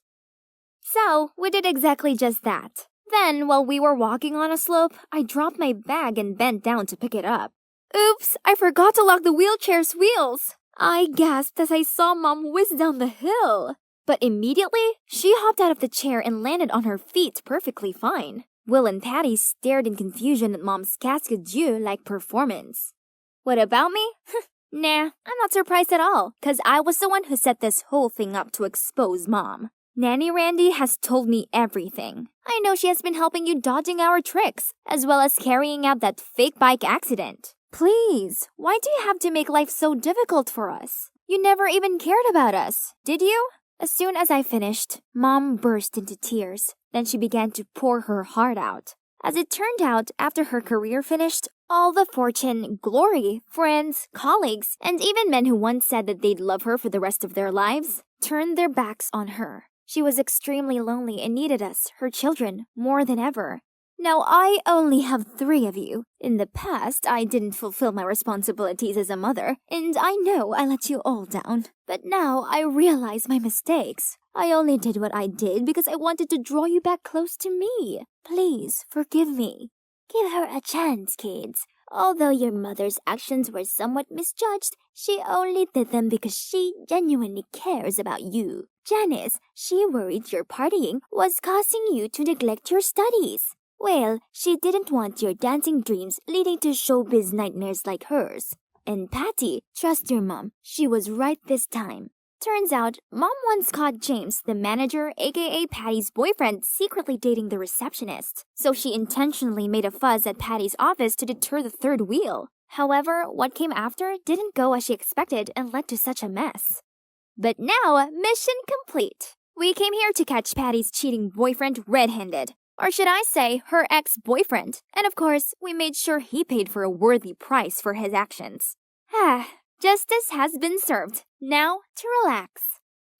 So, we did exactly just that. Then, while we were walking on a slope, I dropped my bag and bent down to pick it up. Oops, I forgot to lock the wheelchair's wheels! I gasped as I saw Mom whiz down the hill. But immediately, she hopped out of the chair and landed on her feet perfectly fine. Will and Patty stared in confusion at Mom's cascade-like performance. What about me? Nah, I'm not surprised at all, cause I was the one who set this whole thing up to expose Mom. Nanny Randy has told me everything. I know she has been helping you dodging our tricks, as well as carrying out that fake bike accident. Please, why do you have to make life so difficult for us? You never even cared about us, did you? As soon as I finished, Mom burst into tears. Then she began to pour her heart out. As it turned out, after her career finished, all the fortune, glory, friends, colleagues, and even men who once said that they'd love her for the rest of their lives, turned their backs on her. She was extremely lonely and needed us, her children, more than ever. Now, I only have 3 of you. In the past, I didn't fulfill my responsibilities as a mother, and I know I let you all down. But now, I realize my mistakes. I only did what I did because I wanted to draw you back close to me. Please, forgive me. Give her a chance, kids. Although your mother's actions were somewhat misjudged, she only did them because she genuinely cares about you. Janice, she worried your partying was causing you to neglect your studies. Well, she didn't want your dancing dreams leading to showbiz nightmares like hers. And Patty, trust your mom, she was right this time. Turns out, Mom once caught James, the manager, aka Patty's boyfriend, secretly dating the receptionist. So she intentionally made a fuss at Patty's office to deter the third wheel. However, what came after didn't go as she expected and led to such a mess. But now, mission complete. We came here to catch Patty's cheating boyfriend red-handed. Or should I say, her ex-boyfriend. And of course, we made sure he paid for a worthy price for his actions. Justice has been served. Now, to relax.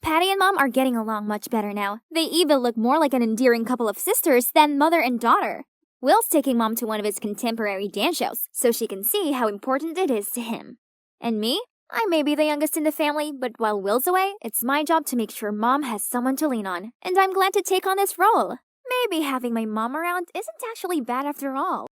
Patty and Mom are getting along much better now. They even look more like an endearing couple of sisters than mother and daughter. Will's taking Mom to one of his contemporary dance shows, so she can see how important it is to him. And me? I may be the youngest in the family, but while Will's away, it's my job to make sure Mom has someone to lean on. And I'm glad to take on this role. Maybe having my mom around isn't actually bad after all.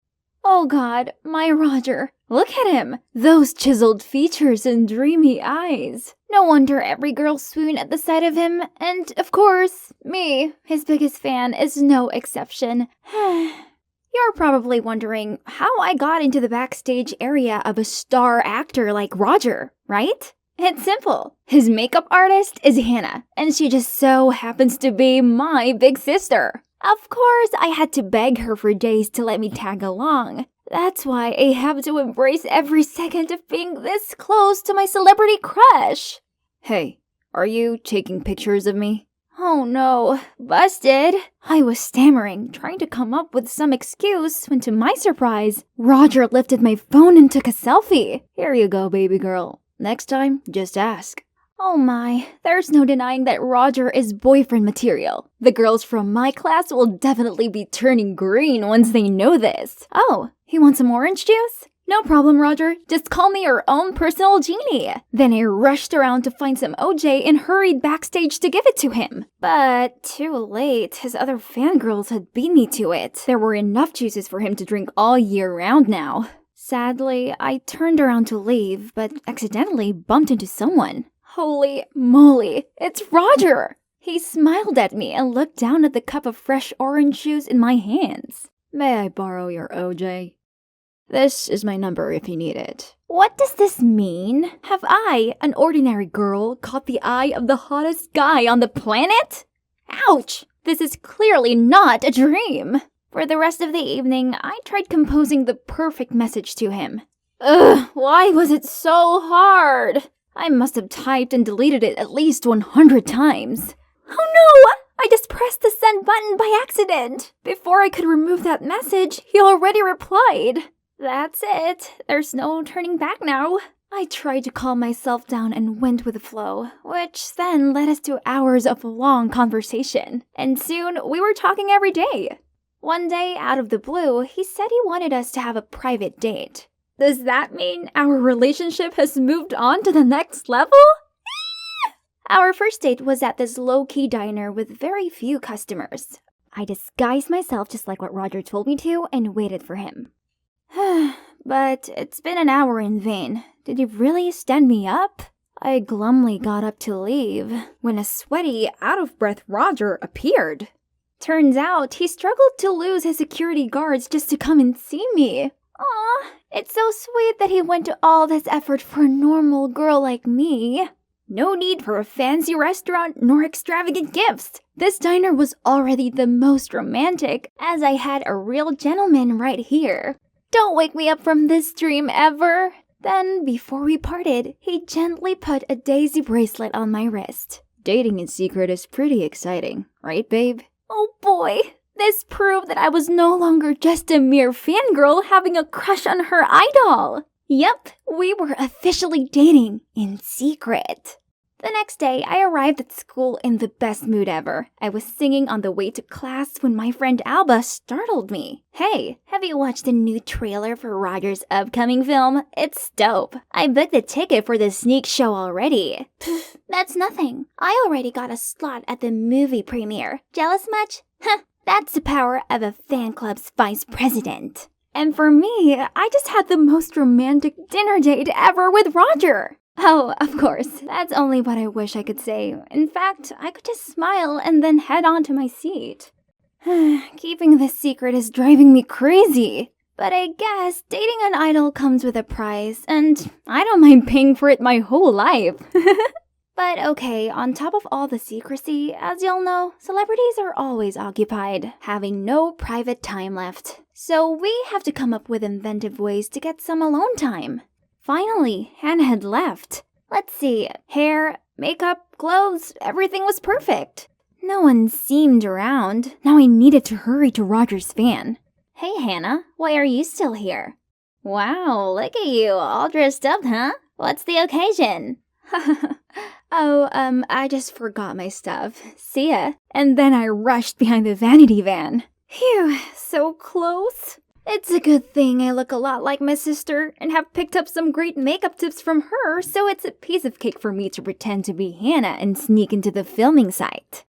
Oh God, my Roger. Look at him. Those chiseled features and dreamy eyes. No wonder every girl swooned at the sight of him. And, of course, me, his biggest fan, is no exception. You're probably wondering how I got into the backstage area of a star actor like Roger, right? It's simple. His makeup artist is Hannah, and she just so happens to be my big sister. Of course, I had to beg her for days to let me tag along. That's why I have to embrace every second of being this close to my celebrity crush. Hey, are you taking pictures of me? Oh no, busted. I was stammering, trying to come up with some excuse when to my surprise, Roger lifted my phone and took a selfie. Here you go, baby girl. Next time, just ask. Oh my, there's no denying that Roger is boyfriend material. The girls from my class will definitely be turning green once they know this. Oh, you want some orange juice? No problem, Roger. Just call me your own personal genie. Then I rushed around to find some OJ and hurried backstage to give it to him. But too late, his other fangirls had beat me to it. There were enough juices for him to drink all year round now. Sadly, I turned around to leave, but accidentally bumped into someone. Holy moly, it's Roger! He smiled at me and looked down at the cup of fresh orange juice in my hands. May I borrow your OJ? This is my number if you need it. What does this mean? Have I, an ordinary girl, caught the eye of the hottest guy on the planet? Ouch! This is clearly not a dream. For the rest of the evening, I tried composing the perfect message to him. Ugh, why was it so hard? I must have typed and deleted it at least 100 times. Oh no! I just pressed the send button by accident. Before I could remove that message, he already replied. That's it. There's no turning back now. I tried to calm myself down and went with the flow, which then led us to hours of long conversation. And soon, we were talking every day. One day, out of the blue, he said he wanted us to have a private date. Does that mean our relationship has moved on to the next level? Our first date was at this low-key diner with very few customers. I disguised myself just like what Roger told me to and waited for him. But it's been an hour in vain. Did he really stand me up? I glumly got up to leave when a sweaty, out-of-breath Roger appeared. Turns out he struggled to lose his security guards just to come and see me. Aw, it's so sweet that he went to all this effort for a normal girl like me. No need for a fancy restaurant nor extravagant gifts. This diner was already the most romantic, as I had a real gentleman right here. Don't wake me up from this dream ever. Then, before we parted, he gently put a daisy bracelet on my wrist. Dating in secret is pretty exciting, right, babe? Oh boy, this proved that I was no longer just a mere fangirl having a crush on her idol. Yep, we were officially dating in secret. The next day, I arrived at school in the best mood ever. I was singing on the way to class when my friend Alba startled me. Hey, have you watched the new trailer for Roger's upcoming film? It's dope. I booked the ticket for the sneak show already. Pfft, that's nothing. I already got a slot at the movie premiere. Jealous much? Huh, that's the power of a fan club's vice president. And for me, I just had the most romantic dinner date ever with Roger. Oh, of course, that's only what I wish I could say. In fact, I could just smile and then head on to my seat. Keeping this secret is driving me crazy. But I guess dating an idol comes with a price, and I don't mind paying for it my whole life. But okay, on top of all the secrecy, as y'all know, celebrities are always occupied, having no private time left. So we have to come up with inventive ways to get some alone time. Finally, Hannah had left. Let's see, hair, makeup, clothes, everything was perfect. No one seemed around. Now I needed to hurry to Roger's van. Hey Hannah, why are you still here? Wow, look at you, all dressed up, huh? What's the occasion? I just forgot my stuff. See ya. And then I rushed behind the vanity van. Phew, so close. It's a good thing I look a lot like my sister and have picked up some great makeup tips from her, so it's a piece of cake for me to pretend to be Hannah and sneak into the filming site.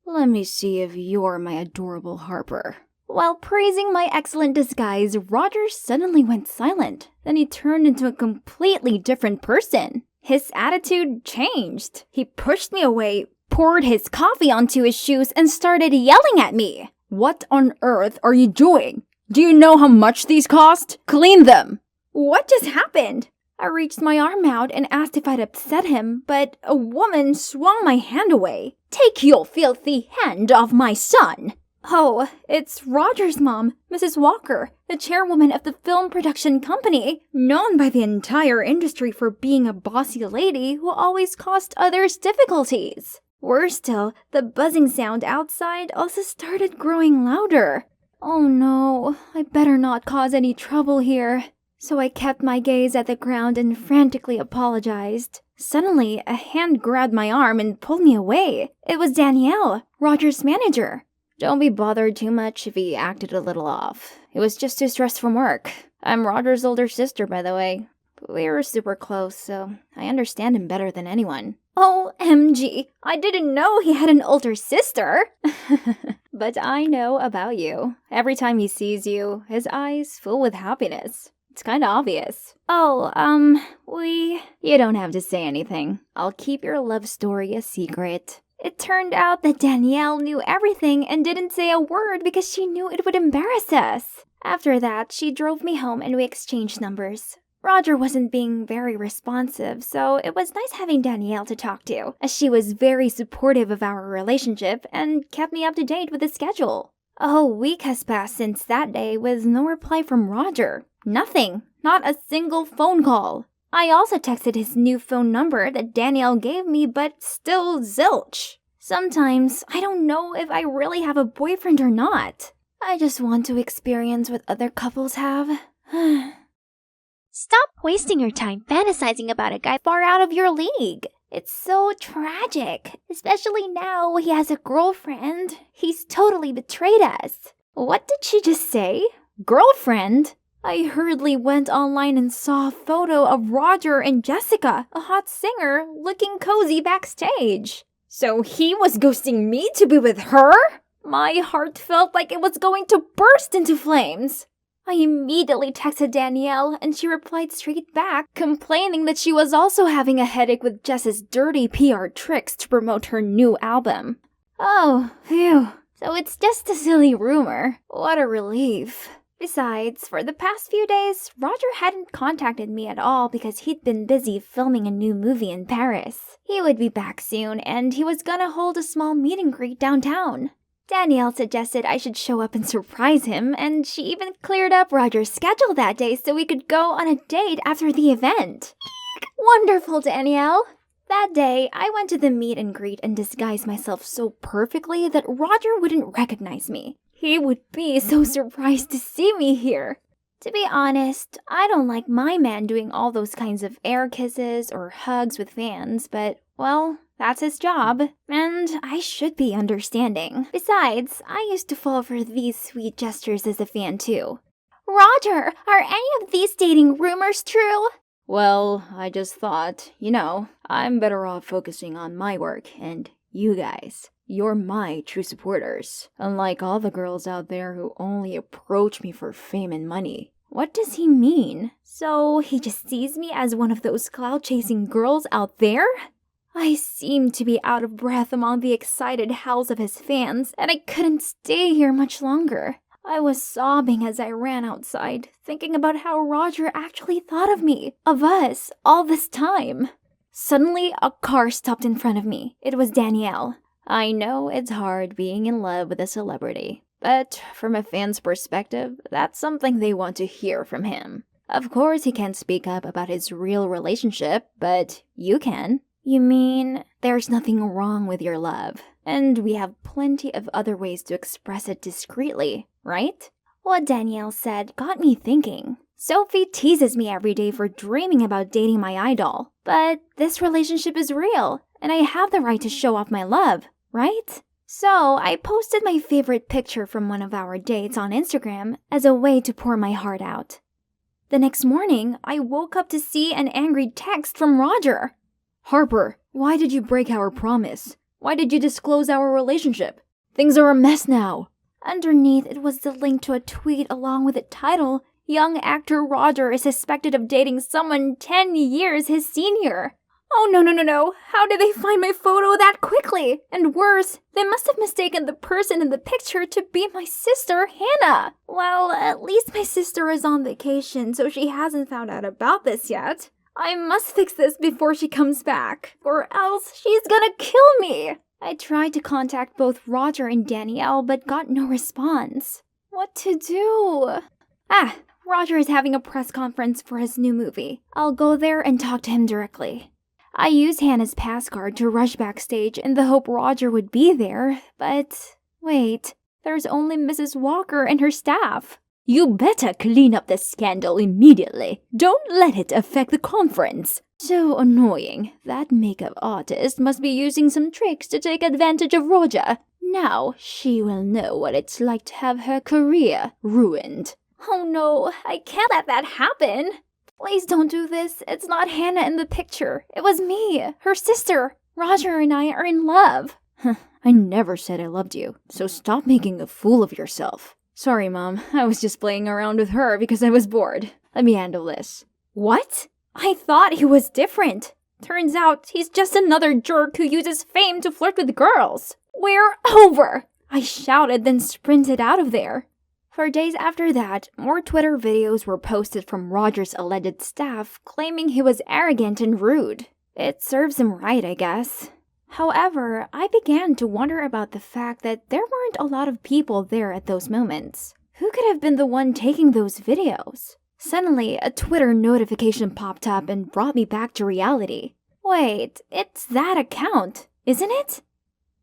Let me see if you're my adorable Harper. While praising my excellent disguise, Roger suddenly went silent. Then he turned into a completely different person. His attitude changed. He pushed me away, poured his coffee onto his shoes, and started yelling at me. What on earth are you doing? Do you know how much these cost? Clean them! What just happened? I reached my arm out and asked if I'd upset him, but a woman swung my hand away. Take your filthy hand off my son! Oh, it's Roger's mom, Mrs. Walker, the chairwoman of the film production company, known by the entire industry for being a bossy lady who always caused others difficulties. Worse still, the buzzing sound outside also started growing louder. Oh no, I better not cause any trouble here. So I kept my gaze at the ground and frantically apologized. Suddenly, a hand grabbed my arm and pulled me away. It was Danielle, Roger's manager. Don't be bothered too much if he acted a little off. It was just too stressed from work. I'm Roger's older sister, by the way. We were super close, so I understand him better than anyone. OMG, I didn't know he had an older sister. But I know about you. Every time he sees you, his eyes fill with happiness. It's kinda obvious. You don't have to say anything. I'll keep your love story a secret. It turned out that Danielle knew everything and didn't say a word because she knew it would embarrass us. After that, she drove me home and we exchanged numbers. Roger wasn't being very responsive, so it was nice having Danielle to talk to, as she was very supportive of our relationship and kept me up to date with the schedule. A whole week has passed since that day with no reply from Roger. Nothing. Not a single phone call. I also texted his new phone number that Danielle gave me, but still zilch. Sometimes I don't know if I really have a boyfriend or not. I just want to experience what other couples have. Stop wasting your time fantasizing about a guy far out of your league. It's so tragic, especially now he has a girlfriend. He's totally betrayed us. What did she just say? Girlfriend? I hurriedly went online and saw a photo of Roger and Jessica, a hot singer, looking cozy backstage. So he was ghosting me to be with her? My heart felt like it was going to burst into flames. I immediately texted Danielle and she replied straight back, complaining that she was also having a headache with Jess's dirty PR tricks to promote her new album. Oh, phew. So it's just a silly rumor. What a relief. Besides, for the past few days, Roger hadn't contacted me at all because he'd been busy filming a new movie in Paris. He would be back soon, and he was gonna hold a small meet and greet downtown. Danielle suggested I should show up and surprise him, and she even cleared up Roger's schedule that day so we could go on a date after the event. Wonderful, Danielle! That day, I went to the meet and greet and disguised myself so perfectly that Roger wouldn't recognize me. He would be so surprised to see me here. To be honest, I don't like my man doing all those kinds of air kisses or hugs with fans, but, well, that's his job, and I should be understanding. Besides, I used to fall for these sweet gestures as a fan too. Roger, are any of these dating rumors true? Well, I just thought, I'm better off focusing on my work and you guys. You're my true supporters, unlike all the girls out there who only approach me for fame and money. What does he mean? So he just sees me as one of those cloud-chasing girls out there? I seemed to be out of breath among the excited howls of his fans, and I couldn't stay here much longer. I was sobbing as I ran outside, thinking about how Roger actually thought of me, of us, all this time. Suddenly, a car stopped in front of me. It was Danielle. I know it's hard being in love with a celebrity, but from a fan's perspective, that's something they want to hear from him. Of course, he can't speak up about his real relationship, but you can. You mean there's nothing wrong with your love, and we have plenty of other ways to express it discreetly, right? What Danielle said got me thinking. Sophie teases me every day for dreaming about dating my idol, but this relationship is real, and I have the right to show off my love, right? So I posted my favorite picture from one of our dates on Instagram as a way to pour my heart out. The next morning, I woke up to see an angry text from Roger. Harper, why did you break our promise? Why did you disclose our relationship? Things are a mess now. Underneath, it was the link to a tweet along with the title, Young actor Roger is suspected of dating someone 10 years his senior. Oh, no. How did they find my photo that quickly? And worse, they must have mistaken the person in the picture to be my sister, Hannah. Well, at least my sister is on vacation, so she hasn't found out about this yet. I must fix this before she comes back, or else she's gonna kill me. I tried to contact both Roger and Danielle, but got no response. What to do? Roger is having a press conference for his new movie. I'll go there and talk to him directly. I used Hannah's pass card to rush backstage in the hope Roger would be there, but wait, there's only Mrs. Walker and her staff. You better clean up this scandal immediately. Don't let it affect the conference. So annoying. That makeup artist must be using some tricks to take advantage of Roger. Now she will know what it's like to have her career ruined. Oh no, I can't let that happen. Please don't do this. It's not Hannah in the picture. It was me, her sister. Roger and I are in love. I never said I loved you, so stop making a fool of yourself. Sorry, Mom. I was just playing around with her because I was bored. Let me handle this. What? I thought he was different. Turns out he's just another jerk who uses fame to flirt with girls. We're over! I shouted, then sprinted out of there. For days after that, more Twitter videos were posted from Roger's alleged staff claiming he was arrogant and rude. It serves him right, I guess. However, I began to wonder about the fact that there weren't a lot of people there at those moments. Who could have been the one taking those videos? Suddenly, a Twitter notification popped up and brought me back to reality. Wait, it's that account, isn't it?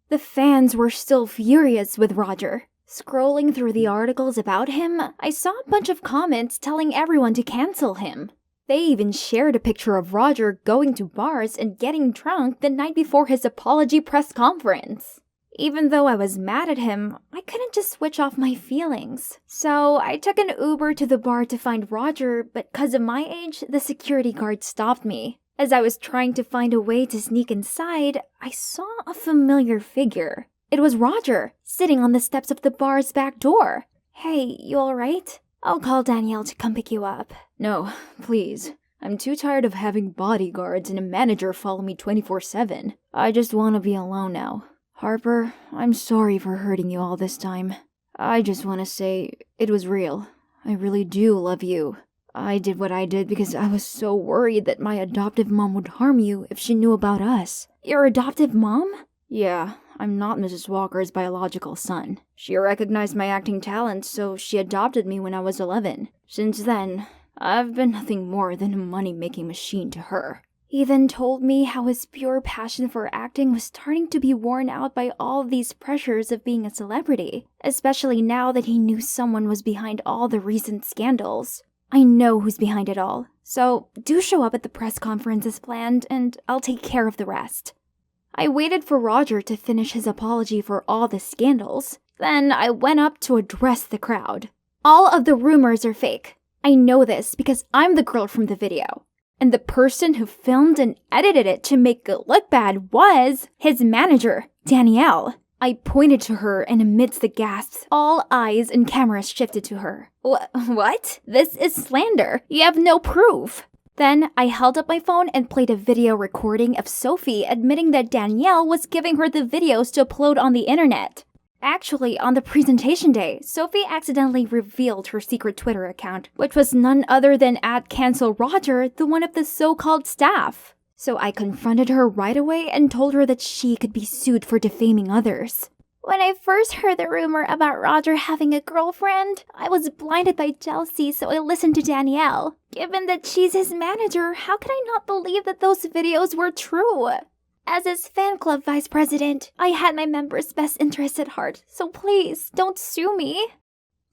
The fans were still furious with Roger. Scrolling through the articles about him, I saw a bunch of comments telling everyone to cancel him. They even shared a picture of Roger going to bars and getting drunk the night before his apology press conference. Even though I was mad at him, I couldn't just switch off my feelings. So I took an Uber to the bar to find Roger, but because of my age, the security guard stopped me. As I was trying to find a way to sneak inside, I saw a familiar figure. It was Roger, sitting on the steps of the bar's back door. Hey, you alright? I'll call Danielle to come pick you up. No, please. I'm too tired of having bodyguards and a manager follow me 24/7. I just want to be alone now. Harper, I'm sorry for hurting you all this time. I just want to say it was real. I really do love you. I did what I did because I was so worried that my adoptive mom would harm you if she knew about us. Your adoptive mom? Yeah, I'm not Mrs. Walker's biological son. She recognized my acting talent, so she adopted me when I was 11. Since then, I've been nothing more than a money-making machine to her. He then told me how his pure passion for acting was starting to be worn out by all these pressures of being a celebrity, especially now that he knew someone was behind all the recent scandals. I know who's behind it all, so do show up at the press conference as planned, and I'll take care of the rest. I waited for Roger to finish his apology for all the scandals. Then I went up to address the crowd. All of the rumors are fake. I know this because I'm the girl from the video. And the person who filmed and edited it to make it look bad was his manager, Danielle. I pointed to her, and amidst the gasps, all eyes and cameras shifted to her. What? This is slander. You have no proof. Then I held up my phone and played a video recording of Sophie admitting that Danielle was giving her the videos to upload on the internet. Actually, on the presentation day, Sophie accidentally revealed her secret Twitter account, which was none other than @CancelRoger, the one of the so-called staff. So I confronted her right away and told her that she could be sued for defaming others. When I first heard the rumor about Roger having a girlfriend, I was blinded by jealousy, so I listened to Danielle. Given that she's his manager, how could I not believe that those videos were true? As his fan club vice president, I had my members' best interests at heart, so please, don't sue me.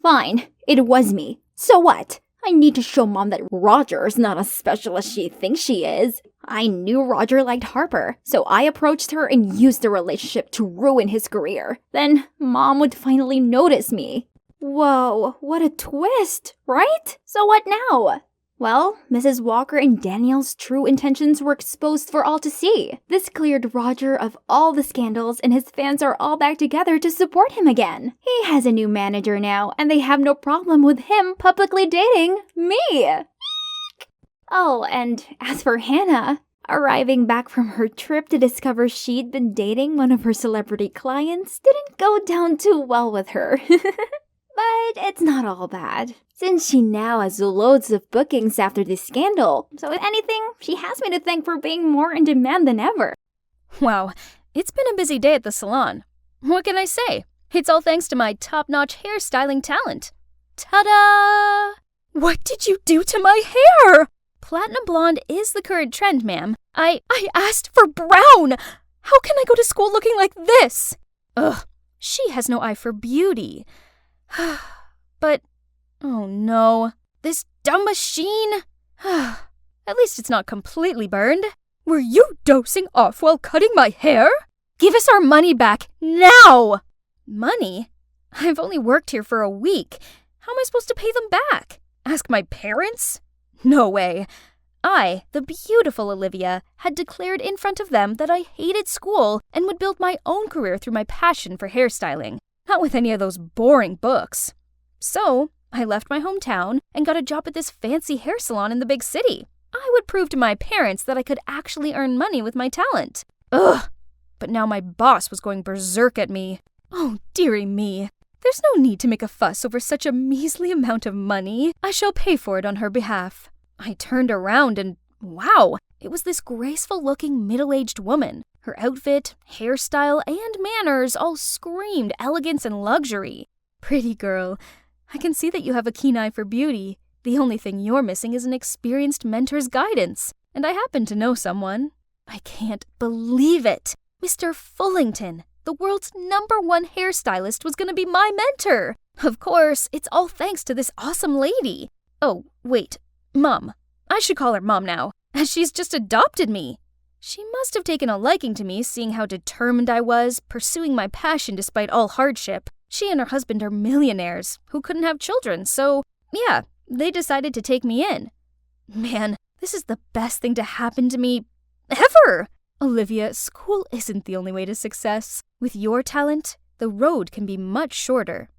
Fine, it was me. So what? I need to show Mom that Roger is not as special as she thinks she is. I knew Roger liked Harper, so I approached her and used the relationship to ruin his career. Then Mom would finally notice me. Whoa, what a twist, right? So what now? Well, Mrs. Walker and Danielle's true intentions were exposed for all to see. This cleared Roger of all the scandals, and his fans are all back together to support him again. He has a new manager now, and they have no problem with him publicly dating me. Oh, and as for Hannah, arriving back from her trip to discover she'd been dating one of her celebrity clients didn't go down too well with her. But it's not all bad, since she now has loads of bookings after this scandal. So if anything, she has me to thank for being more in demand than ever. Wow, it's been a busy day at the salon. What can I say? It's all thanks to my top-notch hairstyling talent. Ta-da! What did you do to my hair? Platinum blonde is the current trend, ma'am. I asked for brown! How can I go to school looking like this? Ugh, she has no eye for beauty. But, oh no, this dumb machine. At least it's not completely burned. Were you dosing off while cutting my hair? Give us our money back, now! Money? I've only worked here for a week. How am I supposed to pay them back? Ask my parents? No way. I, the beautiful Olivia, had declared in front of them that I hated school and would build my own career through my passion for hairstyling. Not with any of those boring books. So, I left my hometown and got a job at this fancy hair salon in the big city. I would prove to my parents that I could actually earn money with my talent. Ugh! But now my boss was going berserk at me. Oh, dearie me. There's no need to make a fuss over such a measly amount of money. I shall pay for it on her behalf. I turned around and, wow, it was this graceful-looking middle-aged woman. Her outfit, hairstyle, and manners all screamed elegance and luxury. Pretty girl, I can see that you have a keen eye for beauty. The only thing you're missing is an experienced mentor's guidance, and I happen to know someone. I can't believe it! Mr. Fullington, the world's #1 hairstylist, was gonna be my mentor! Of course, it's all thanks to this awesome lady. Oh, wait, Mom. I should call her Mom now, as she's just adopted me. She must have taken a liking to me, seeing how determined I was, pursuing my passion despite all hardship. She and her husband are millionaires who couldn't have children, so, yeah, they decided to take me in. Man, this is the best thing to happen to me ever! Olivia, school isn't the only way to success. With your talent, the road can be much shorter.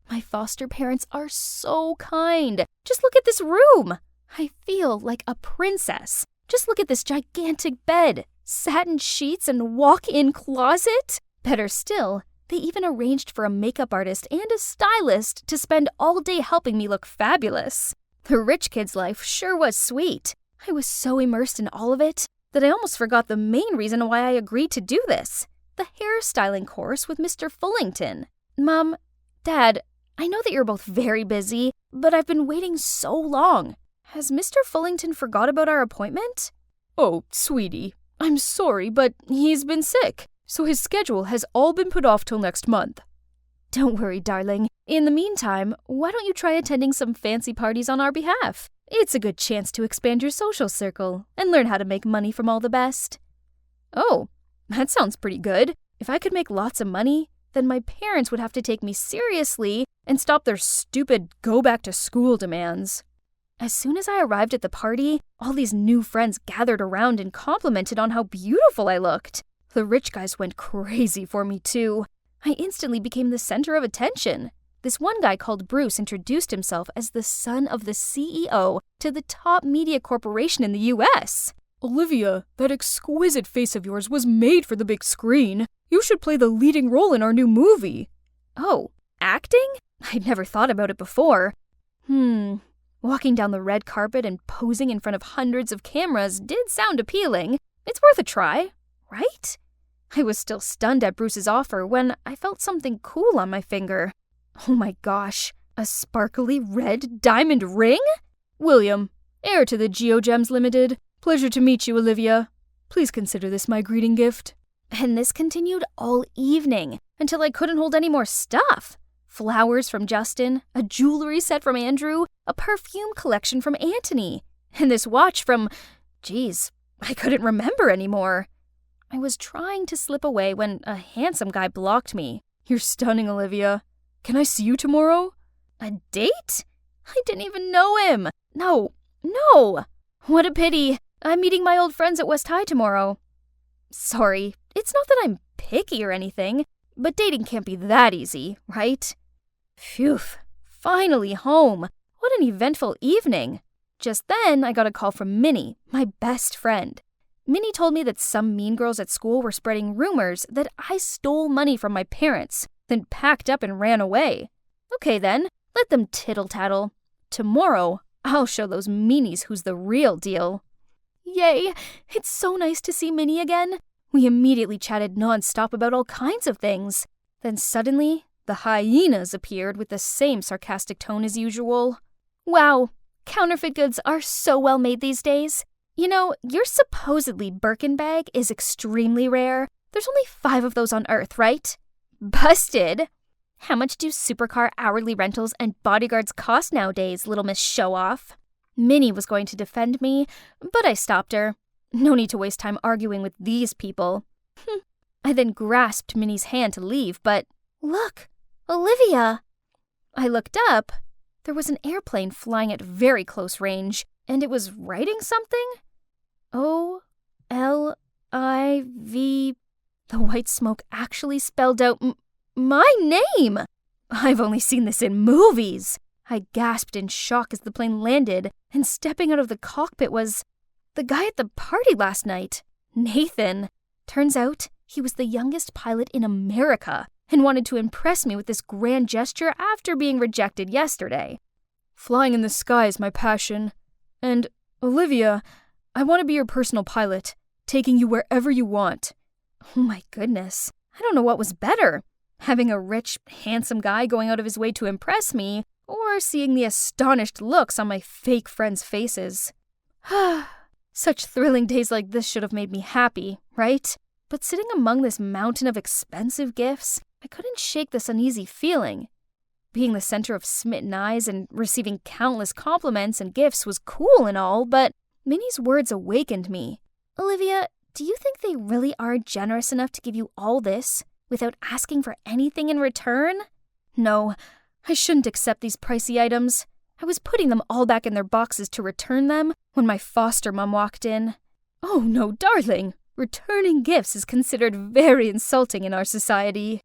My foster parents are so kind. Just look at this room. I feel like a princess. Just look at this gigantic bed, satin sheets, and walk-in closet. Better still, they even arranged for a makeup artist and a stylist to spend all day helping me look fabulous. The rich kid's life sure was sweet. I was so immersed in all of it that I almost forgot the main reason why I agreed to do this. The hairstyling course with Mr. Fullington. Mom, Dad, I know that you're both very busy, but I've been waiting so long. Has Mr. Fullington forgot about our appointment? Oh, sweetie, I'm sorry, but he's been sick, so his schedule has all been put off till next month. Don't worry, darling. In the meantime, why don't you try attending some fancy parties on our behalf? It's a good chance to expand your social circle and learn how to make money from all the best. Oh, that sounds pretty good. If I could make lots of money, then my parents would have to take me seriously and stop their stupid go-back-to-school demands. As soon as I arrived at the party, all these new friends gathered around and complimented on how beautiful I looked. The rich guys went crazy for me, too. I instantly became the center of attention. This one guy called Bruce introduced himself as the son of the CEO to the top media corporation in the U.S. Olivia, that exquisite face of yours was made for the big screen. You should play the leading role in our new movie. Oh, acting? I'd never thought about it before. Walking down the red carpet and posing in front of hundreds of cameras did sound appealing. It's worth a try, right? I was still stunned at Bruce's offer when I felt something cool on my finger. Oh my gosh, a sparkly red diamond ring? William, heir to the GeoGems Limited. Pleasure to meet you, Olivia. Please consider this my greeting gift. And this continued all evening until I couldn't hold any more stuff. Flowers from Justin, a jewelry set from Andrew, a perfume collection from Anthony, and this watch from... Geez, I couldn't remember anymore. I was trying to slip away when a handsome guy blocked me. You're stunning, Olivia. Can I see you tomorrow? A date? I didn't even know him. No. What a pity. I'm meeting my old friends at West High tomorrow. Sorry, it's not that I'm picky or anything, but dating can't be that easy, right? Phew, finally home. What an eventful evening. Just then, I got a call from Minnie, my best friend. Minnie told me that some mean girls at school were spreading rumors that I stole money from my parents, then packed up and ran away. Okay then, let them tittle-tattle. Tomorrow, I'll show those meanies who's the real deal. Yay! It's so nice to see Minnie again. We immediately chatted non-stop about all kinds of things. Then suddenly, the hyenas appeared with the same sarcastic tone as usual. Wow, counterfeit goods are so well made these days. You know, your supposedly Birkin bag is extremely rare. There's only 5 of those on Earth, right? Busted! How much do supercar hourly rentals and bodyguards cost nowadays, little Miss Show-Off? Minnie was going to defend me, but I stopped her. No need to waste time arguing with these people. I then grasped Minnie's hand to leave, but look, Olivia! I looked up. There was an airplane flying at very close range, and it was writing something. O-L-I-V... The white smoke actually spelled out my name! I've only seen this in movies. I gasped in shock as the plane landed, and stepping out of the cockpit was the guy at the party last night, Nathan. Turns out he was the youngest pilot in America and wanted to impress me with this grand gesture after being rejected yesterday. Flying in the sky is my passion. And, Olivia, I want to be your personal pilot, taking you wherever you want. Oh my goodness, I don't know what was better. Having a rich, handsome guy going out of his way to impress me, or seeing the astonished looks on my fake friends' faces. Such thrilling days like this should have made me happy, right? But sitting among this mountain of expensive gifts, I couldn't shake this uneasy feeling. Being the center of smitten eyes and receiving countless compliments and gifts was cool and all, but Minnie's words awakened me. Olivia, do you think they really are generous enough to give you all this without asking for anything in return? No, I shouldn't accept these pricey items. I was putting them all back in their boxes to return them when my foster mom walked in. Oh no, darling. Returning gifts is considered very insulting in our society.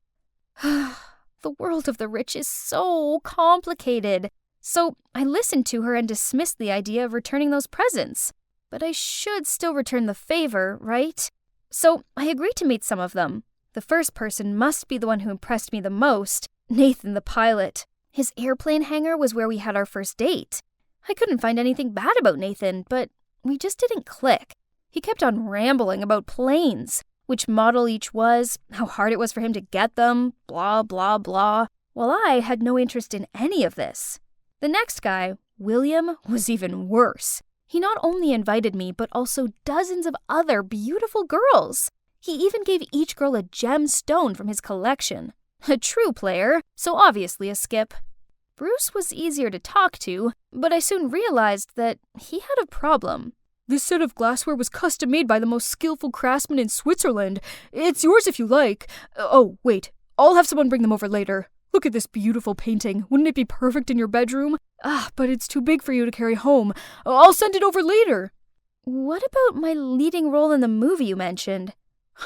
The world of the rich is so complicated. So I listened to her and dismissed the idea of returning those presents. But I should still return the favor, right? So I agreed to meet some of them. The first person must be the one who impressed me the most, Nathan the pilot. His airplane hangar was where we had our first date. I couldn't find anything bad about Nathan, but we just didn't click. He kept on rambling about planes, which model each was, how hard it was for him to get them, blah, blah, blah, while I had no interest in any of this. The next guy, William, was even worse. He not only invited me, but also dozens of other beautiful girls. He even gave each girl a gemstone from his collection. A true player, so obviously a skip. Bruce was easier to talk to, but I soon realized that he had a problem. This set of glassware was custom made by the most skillful craftsman in Switzerland. It's yours if you like. Oh, wait, I'll have someone bring them over later. Look at this beautiful painting. Wouldn't it be perfect in your bedroom? But it's too big for you to carry home. I'll send it over later. What about my leading role in the movie you mentioned?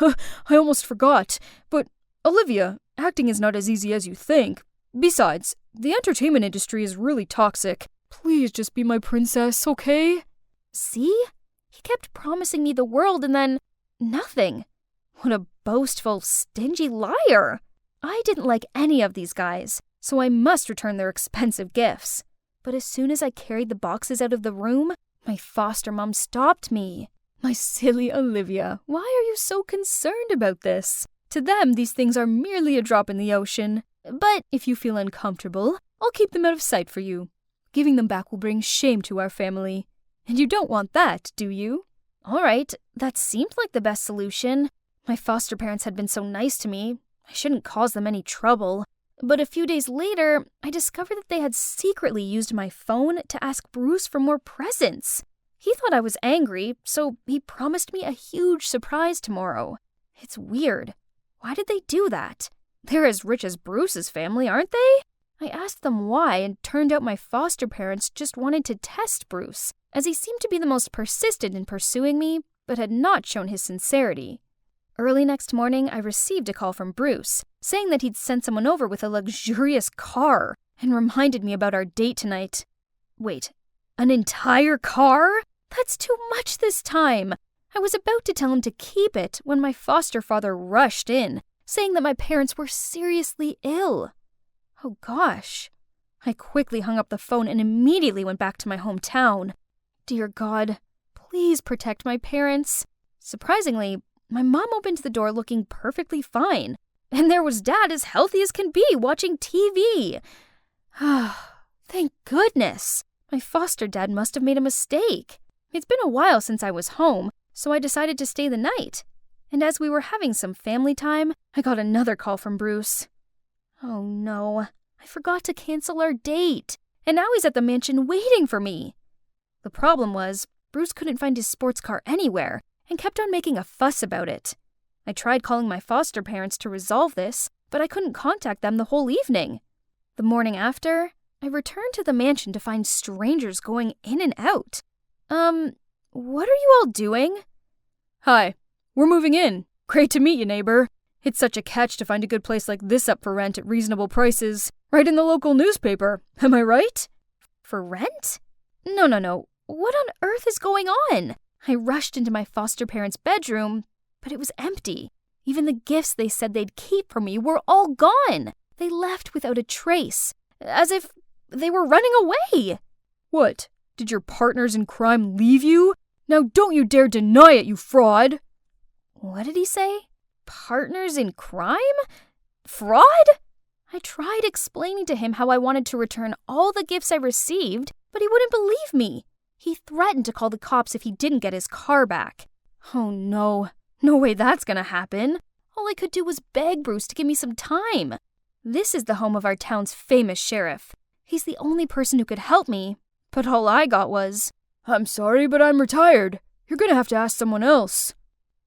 I almost forgot. But, Olivia, acting is not as easy as you think. Besides, the entertainment industry is really toxic. Please just be my princess, okay? See? He kept promising me the world and then nothing. What a boastful, stingy liar. I didn't like any of these guys, so I must return their expensive gifts. But as soon as I carried the boxes out of the room, my foster mom stopped me. My silly Olivia, why are you so concerned about this? To them, these things are merely a drop in the ocean. But if you feel uncomfortable, I'll keep them out of sight for you. Giving them back will bring shame to our family. And you don't want that, do you? All right, that seemed like the best solution. My foster parents had been so nice to me. I shouldn't cause them any trouble. But a few days later, I discovered that they had secretly used my phone to ask Bruce for more presents. He thought I was angry, so he promised me a huge surprise tomorrow. It's weird. Why did they do that? They're as rich as Bruce's family, aren't they? I asked them why, and turned out my foster parents just wanted to test Bruce, as he seemed to be the most persistent in pursuing me, but had not shown his sincerity. Early next morning, I received a call from Bruce, saying that he'd sent someone over with a luxurious car, and reminded me about our date tonight. Wait, an entire car? That's too much this time. I was about to tell him to keep it when my foster father rushed in, saying that my parents were seriously ill. Oh gosh. I quickly hung up the phone and immediately went back to my hometown. Dear God, please protect my parents. Surprisingly, my mom opened the door looking perfectly fine, and there was Dad as healthy as can be, watching TV. Thank goodness. My foster dad must have made a mistake. It's been a while since I was home, so I decided to stay the night. And as we were having some family time, I got another call from Bruce. Oh no, I forgot to cancel our date, and now he's at the mansion waiting for me. The problem was, Bruce couldn't find his sports car anywhere, and kept on making a fuss about it. I tried calling my foster parents to resolve this, but I couldn't contact them the whole evening. The morning after, I returned to the mansion to find strangers going in and out. What are you all doing? Hi, we're moving in. Great to meet you, neighbor. It's such a catch to find a good place like this up for rent at reasonable prices, right in the local newspaper. Am I right? For rent? No. What on earth is going on? I rushed into my foster parents' bedroom, but it was empty. Even the gifts they said they'd keep for me were all gone. They left without a trace, as if they were running away. What? Did your partners in crime leave you? Now don't you dare deny it, you fraud! What did he say? Partners in crime? Fraud? I tried explaining to him how I wanted to return all the gifts I received, but he wouldn't believe me. He threatened to call the cops if he didn't get his car back. Oh no, no way that's gonna happen. All I could do was beg Bruce to give me some time. This is the home of our town's famous sheriff. He's the only person who could help me, but all I got was, "I'm sorry, but I'm retired. You're gonna have to ask someone else."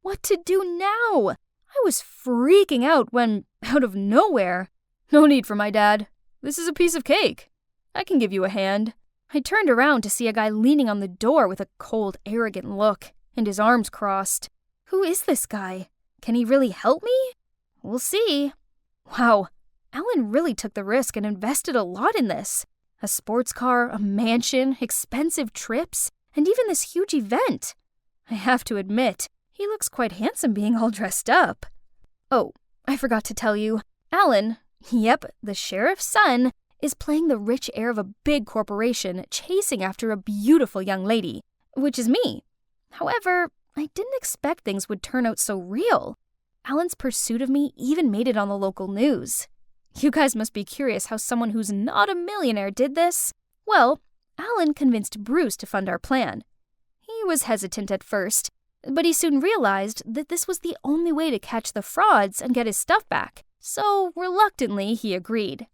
What to do now? I was freaking out when, out of nowhere, "No need for my dad. This is a piece of cake. I can give you a hand." I turned around to see a guy leaning on the door with a cold, arrogant look, and his arms crossed. Who is this guy? Can he really help me? We'll see. Wow, Alan really took the risk and invested a lot in this. A sports car, a mansion, expensive trips, and even this huge event. I have to admit, he looks quite handsome being all dressed up. Oh, I forgot to tell you, Alan, yep, the sheriff's son, is playing the rich heir of a big corporation chasing after a beautiful young lady, which is me. However, I didn't expect things would turn out so real. Alan's pursuit of me even made it on the local news. You guys must be curious how someone who's not a millionaire did this. Well, Alan convinced Bruce to fund our plan. He was hesitant at first, but he soon realized that this was the only way to catch the frauds and get his stuff back. So, reluctantly, he agreed.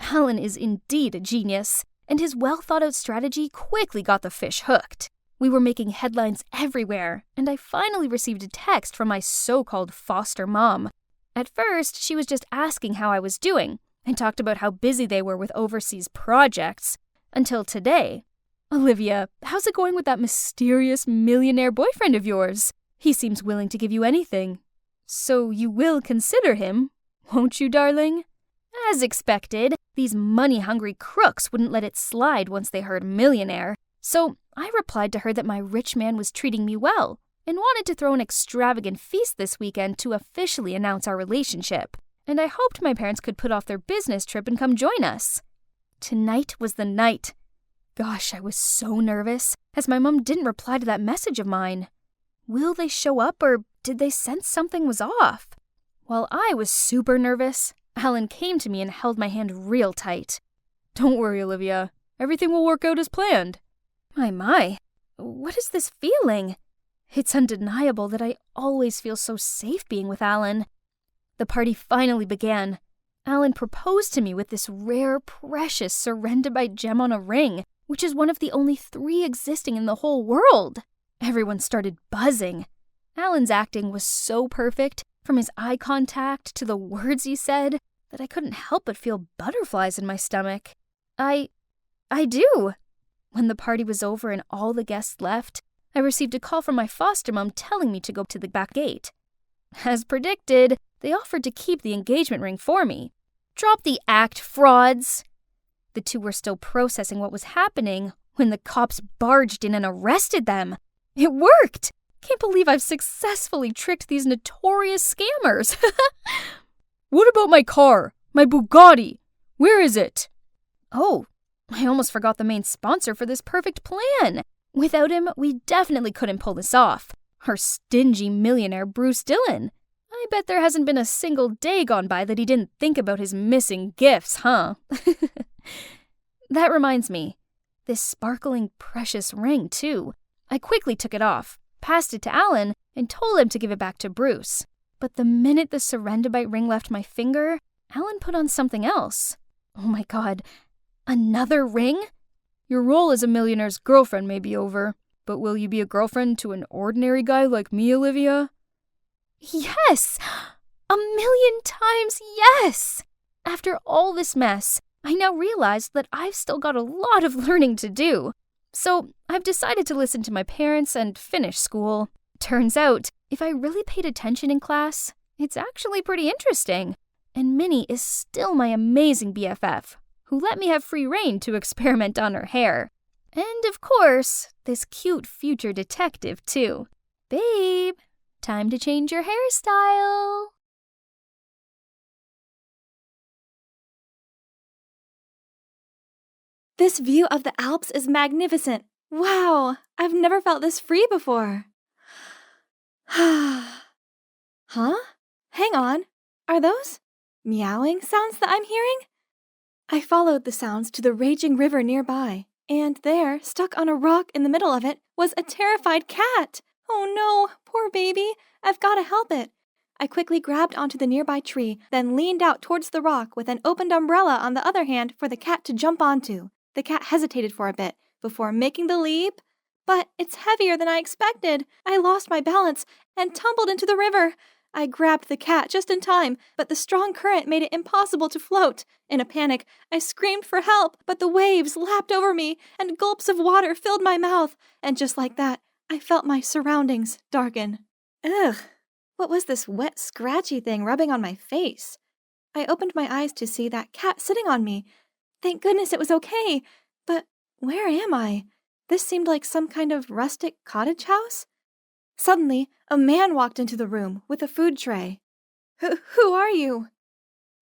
Alan is indeed a genius, and his well-thought-out strategy quickly got the fish hooked. We were making headlines everywhere, and I finally received a text from my so-called foster mom. At first, she was just asking how I was doing, and talked about how busy they were with overseas projects. Until today. "Olivia, how's it going with that mysterious millionaire boyfriend of yours? He seems willing to give you anything. So you will consider him, won't you, darling?" As expected, these money-hungry crooks wouldn't let it slide once they heard millionaire. So I replied to her that my rich man was treating me well and wanted to throw an extravagant feast this weekend to officially announce our relationship. And I hoped my parents could put off their business trip and come join us. Tonight was the night. Gosh, I was so nervous, as my mom didn't reply to that message of mine. Will they show up, or did they sense something was off? While I was super nervous, Alan came to me and held my hand real tight. "Don't worry, Olivia. Everything will work out as planned." My, what is this feeling? It's undeniable that I always feel so safe being with Alan. The party finally began. Alan proposed to me with this rare, precious surrender-by gem on a ring, which is one of the only 3 existing in the whole world. Everyone started buzzing. Alan's acting was so perfect, from his eye contact to the words he said, that I couldn't help but feel butterflies in my stomach. I do. When the party was over and all the guests left, I received a call from my foster mom telling me to go to the back gate. As predicted, they offered to keep the engagement ring for me. Drop the act, frauds! The 2 were still processing what was happening when the cops barged in and arrested them. It worked! Can't believe I've successfully tricked these notorious scammers. "What about my car? My Bugatti? Where is it?" Oh, I almost forgot the main sponsor for this perfect plan. Without him, we definitely couldn't pull this off. Our stingy millionaire Bruce Dillon. I bet there hasn't been a single day gone by that he didn't think about his missing gifts, huh? That reminds me. This sparkling, precious ring, too. I quickly took it off, passed it to Alan, and told him to give it back to Bruce. But the minute the surrender-bite ring left my finger, Alan put on something else. Oh my God. Another ring? "Your role as a millionaire's girlfriend may be over, but will you be a girlfriend to an ordinary guy like me, Olivia?" Yes! 1,000,000 times yes! After all this mess, I now realize that I've still got a lot of learning to do. So I've decided to listen to my parents and finish school. Turns out, if I really paid attention in class, it's actually pretty interesting. And Minnie is still my amazing BFF, who let me have free rein to experiment on her hair. And of course, this cute future detective too. Babe, time to change your hairstyle. This view of the Alps is magnificent. Wow, I've never felt this free before. Huh? Hang on. Are those? meowing sounds that I'm hearing? I followed the sounds to the raging river nearby, and there, stuck on a rock in the middle of it, was a terrified cat. Oh no, poor baby. I've got to help it. I quickly grabbed onto the nearby tree, then leaned out towards the rock with an opened umbrella on the other hand for the cat to jump onto. The cat hesitated for a bit before making the leap. But it's heavier than I expected. I lost my balance and tumbled into the river. I grabbed the cat just in time, but the strong current made it impossible to float. In a panic, I screamed for help, but the waves lapped over me and gulps of water filled my mouth. And just like that, I felt my surroundings darken. Ugh, what was this wet, scratchy thing rubbing on my face? I opened my eyes to see that cat sitting on me. Thank goodness it was okay. But where am I? This seemed like some kind of rustic cottage house. Suddenly, a man walked into the room with a food tray. Who are you?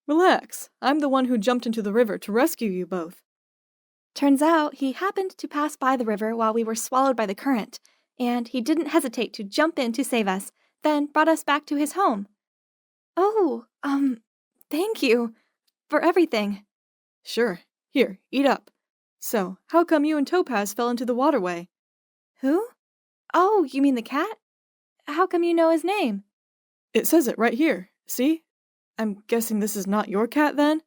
Relax. I'm the one who jumped into the river to rescue you both. Turns out he happened to pass by the river while we were swallowed by the current, and he didn't hesitate to jump in to save us, then brought us back to his home. Oh, thank you for everything. Sure. Here, eat up. So, how come you and Topaz fell into the waterway? Who? Oh, you mean the cat? How come you know his name? It says it right here. See? I'm guessing this is not your cat then?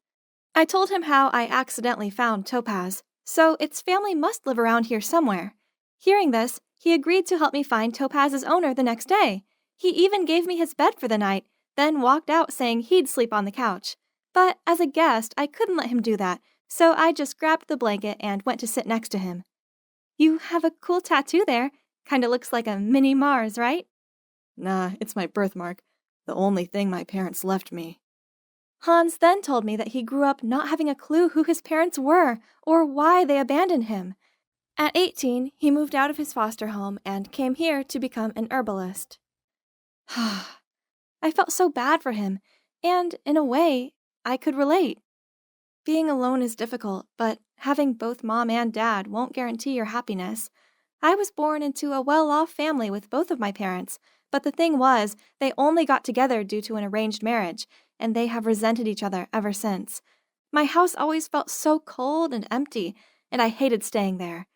I told him how I accidentally found Topaz, so its family must live around here somewhere. Hearing this, he agreed to help me find Topaz's owner the next day. He even gave me his bed for the night, then walked out saying he'd sleep on the couch. But as a guest, I couldn't let him do that, so I just grabbed the blanket and went to sit next to him. You have a cool tattoo there. Kinda looks like a mini Mars, right? Nah, it's my birthmark. The only thing my parents left me. Hans then told me that he grew up not having a clue who his parents were or why they abandoned him. At 18, he moved out of his foster home and came here to become an herbalist. I felt so bad for him, and in a way, I could relate. Being alone is difficult, but having both mom and dad won't guarantee your happiness. I was born into a well-off family with both of my parents, but the thing was, they only got together due to an arranged marriage, and they have resented each other ever since. My house always felt so cold and empty, and I hated staying there.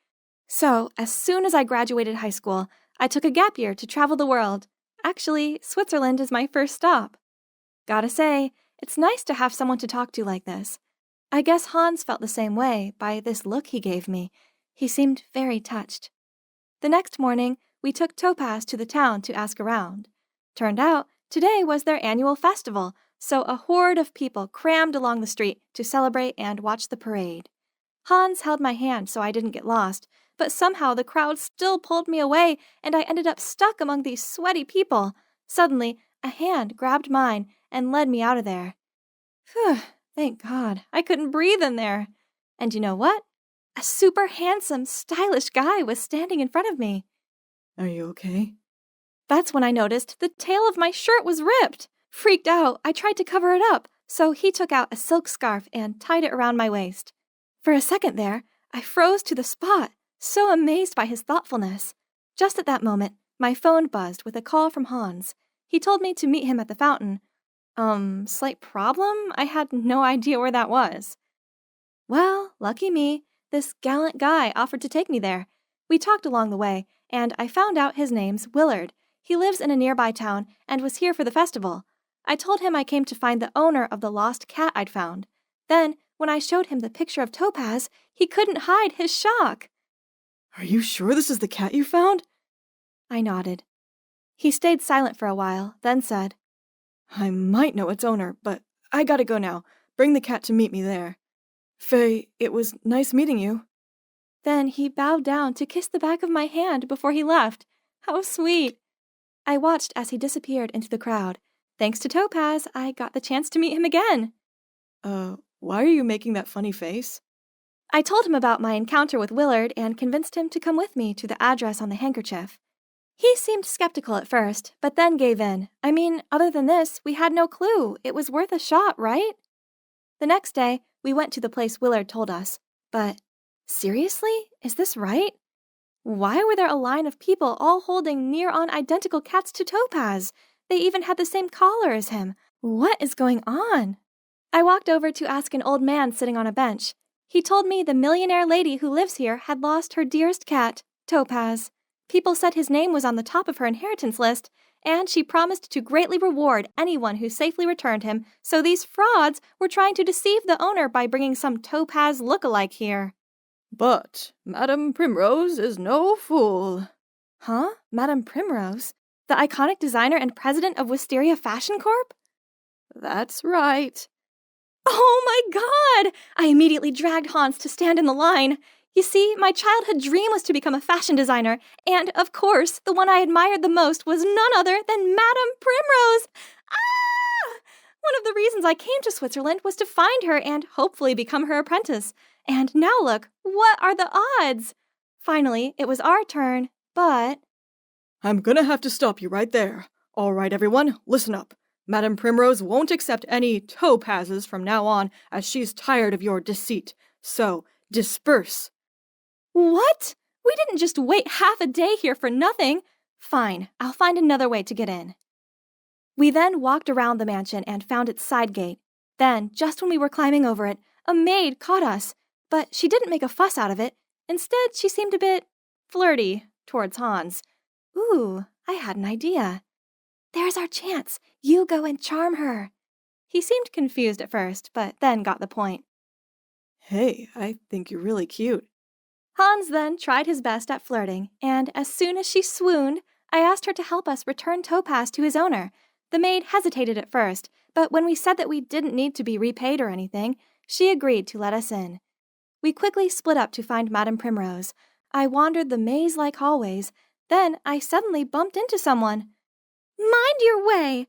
So, as soon as I graduated high school, I took a gap year to travel the world. Actually, Switzerland is my first stop. Gotta say, it's nice to have someone to talk to like this. I guess Hans felt the same way by this look he gave me. He seemed very touched. The next morning, we took Topaz to the town to ask around. Turned out, today was their annual festival, so a horde of people crammed along the street to celebrate and watch the parade. Hans held my hand so I didn't get lost, but somehow the crowd still pulled me away and I ended up stuck among these sweaty people. Suddenly, a hand grabbed mine and led me out of there. Phew, thank God, I couldn't breathe in there. And you know what? A super handsome, stylish guy was standing in front of me. Are you okay? That's when I noticed the tail of my shirt was ripped. Freaked out, I tried to cover it up, so he took out a silk scarf and tied it around my waist. For a second there, I froze to the spot, so amazed by his thoughtfulness. Just at that moment, my phone buzzed with a call from Hans. He told me to meet him at the fountain. Slight problem? I had no idea where that was. Well, lucky me, this gallant guy offered to take me there. We talked along the way, and I found out his name's Willard. He lives in a nearby town and was here for the festival. I told him I came to find the owner of the lost cat I'd found. Then, when I showed him the picture of Topaz, he couldn't hide his shock. Are you sure this is the cat you found? I nodded. He stayed silent for a while, then said, I might know its owner, but I gotta go now. Bring the cat to meet me there. Faye, it was nice meeting you. Then he bowed down to kiss the back of my hand before he left. How sweet! I watched as he disappeared into the crowd. Thanks to Topaz, I got the chance to meet him again. Why are you making that funny face? I told him about my encounter with Willard and convinced him to come with me to the address on the handkerchief. He seemed skeptical at first, but then gave in. I mean, other than this, we had no clue. It was worth a shot, right? The next day, we went to the place Willard told us. But, seriously? Is this right? Why were there a line of people all holding near-on identical cats to Topaz? They even had the same collar as him. What is going on? I walked over to ask an old man sitting on a bench. He told me the millionaire lady who lives here had lost her dearest cat, Topaz. People said his name was on the top of her inheritance list, and she promised to greatly reward anyone who safely returned him, so these frauds were trying to deceive the owner by bringing some Topaz look-alike here. But Madame Primrose is no fool. Huh? Madame Primrose? The iconic designer and president of Wisteria Fashion Corp? That's right. Oh my God! I immediately dragged Hans to stand in the line. You see, my childhood dream was to become a fashion designer, and, of course, the one I admired the most was none other than Madame Primrose! Ah! One of the reasons I came to Switzerland was to find her and hopefully become her apprentice. And now look, what are the odds? Finally, it was our turn, but... I'm gonna have to stop you right there. All right, everyone, listen up. Madame Primrose won't accept any topazes from now on, as she's tired of your deceit. So, disperse. What? We didn't just wait half a day here for nothing. Fine, I'll find another way to get in. We then walked around the mansion and found its side gate. Then, just when we were climbing over it, a maid caught us. But she didn't make a fuss out of it. Instead, she seemed a bit flirty towards Hans. Ooh, I had an idea. There's our chance. You go and charm her. He seemed confused at first, but then got the point. Hey, I think you're really cute. Hans then tried his best at flirting, and as soon as she swooned, I asked her to help us return Topaz to his owner. The maid hesitated at first, but when we said that we didn't need to be repaid or anything, she agreed to let us in. We quickly split up to find Madame Primrose. I wandered the maze-like hallways. Then I suddenly bumped into someone. Mind your way!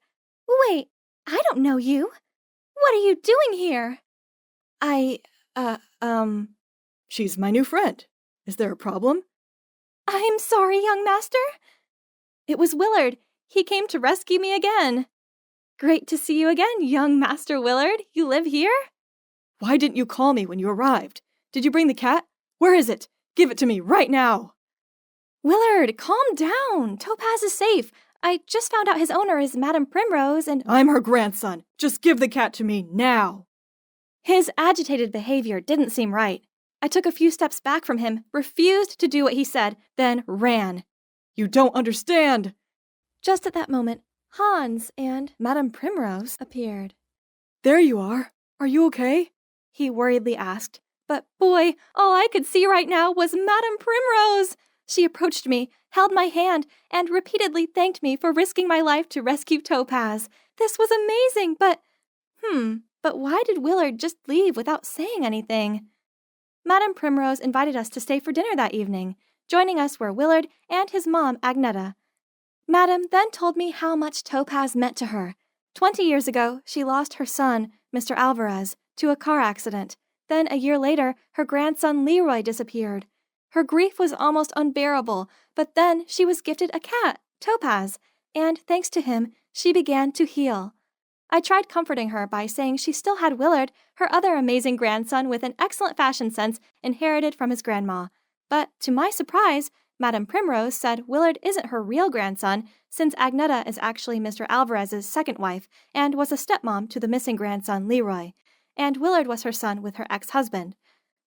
Wait, I don't know you. What are you doing here? She's my new friend. Is there a problem? I'm sorry, young master. It was Willard. He came to rescue me again. Great to see you again, young Master Willard. You live here? Why didn't you call me when you arrived? Did you bring the cat? Where is it? Give it to me right now. Willard, calm down. Topaz is safe. I just found out his owner is Madame Primrose and... I'm her grandson. Just give the cat to me now. His agitated behavior didn't seem right. I took a few steps back from him, refused to do what he said, then ran. You don't understand. Just at that moment, Hans and Madame Primrose appeared. There you are. Are you okay? He worriedly asked. But boy, all I could see right now was Madame Primrose. She approached me, held my hand, and repeatedly thanked me for risking my life to rescue Topaz. This was amazing, but why did Willard just leave without saying anything? Madame Primrose invited us to stay for dinner that evening. Joining us were Willard and his mom, Agneta. Madame then told me how much Topaz meant to her. 20 years ago, she lost her son, Mr. Alvarez, to a car accident. Then a year later, her grandson Leroy disappeared. Her grief was almost unbearable, but then she was gifted a cat, Topaz, and thanks to him, she began to heal. I tried comforting her by saying she still had Willard, her other amazing grandson with an excellent fashion sense inherited from his grandma. But to my surprise, Madame Primrose said Willard isn't her real grandson, since Agneta is actually Mr. Alvarez's second wife and was a stepmom to the missing grandson Leroy, and Willard was her son with her ex-husband.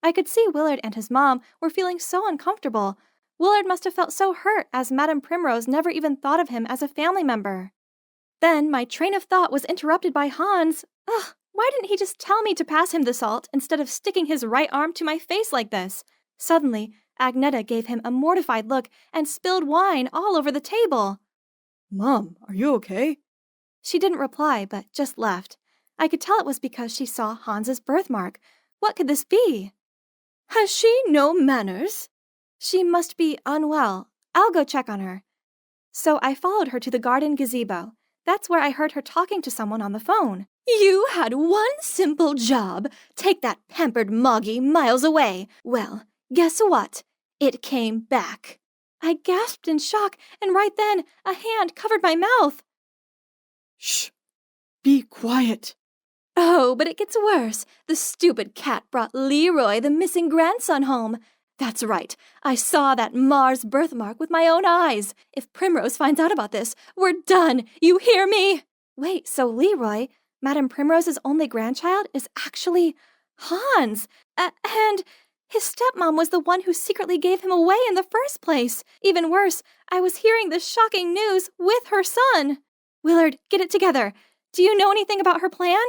I could see Willard and his mom were feeling so uncomfortable. Willard must have felt so hurt as Madame Primrose never even thought of him as a family member. Then my train of thought was interrupted by Hans. Ugh, why didn't he just tell me to pass him the salt instead of sticking his right arm to my face like this? Suddenly, Agneta gave him a mortified look and spilled wine all over the table. Mom, are you okay? She didn't reply, but just left. I could tell it was because she saw Hans's birthmark. What could this be? Has she no manners? She must be unwell. I'll go check on her. So I followed her to the garden gazebo. That's where I heard her talking to someone on the phone. You had one simple job. Take that pampered Moggy miles away. Well, guess what? It came back. I gasped in shock, and right then, a hand covered my mouth. Shh! Be quiet. Oh, but it gets worse. The stupid cat brought Leroy, the missing grandson, home. That's right. I saw that Mars birthmark with my own eyes. If Primrose finds out about this, we're done. You hear me? Wait, so Leroy, Madame Primrose's only grandchild is actually Hans. And his stepmom was the one who secretly gave him away in the first place. Even worse, I was hearing this shocking news with her son. Willard, get it together. Do you know anything about her plan?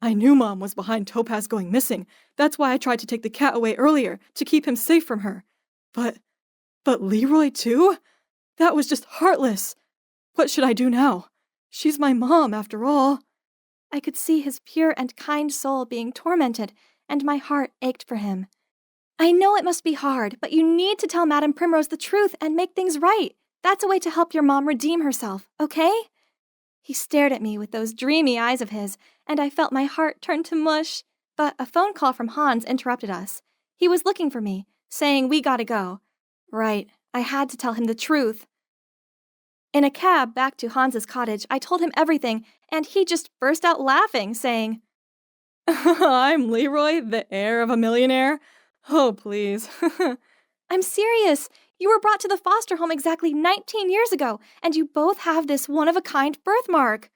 I knew Mom was behind Topaz going missing. That's why I tried to take the cat away earlier, to keep him safe from her. But Leroy too? That was just heartless. What should I do now? She's my mom, after all. I could see his pure and kind soul being tormented, and my heart ached for him. I know it must be hard, but you need to tell Madame Primrose the truth and make things right. That's a way to help your mom redeem herself, okay? He stared at me with those dreamy eyes of his, and I felt my heart turn to mush. But a phone call from Hans interrupted us. He was looking for me, saying we gotta go. Right, I had to tell him the truth. In a cab back to Hans's cottage, I told him everything, and he just burst out laughing, saying, I'm Leroy, the heir of a millionaire? Oh, please. I'm serious. You were brought to the foster home exactly 19 years ago, and you both have this one-of-a-kind birthmark.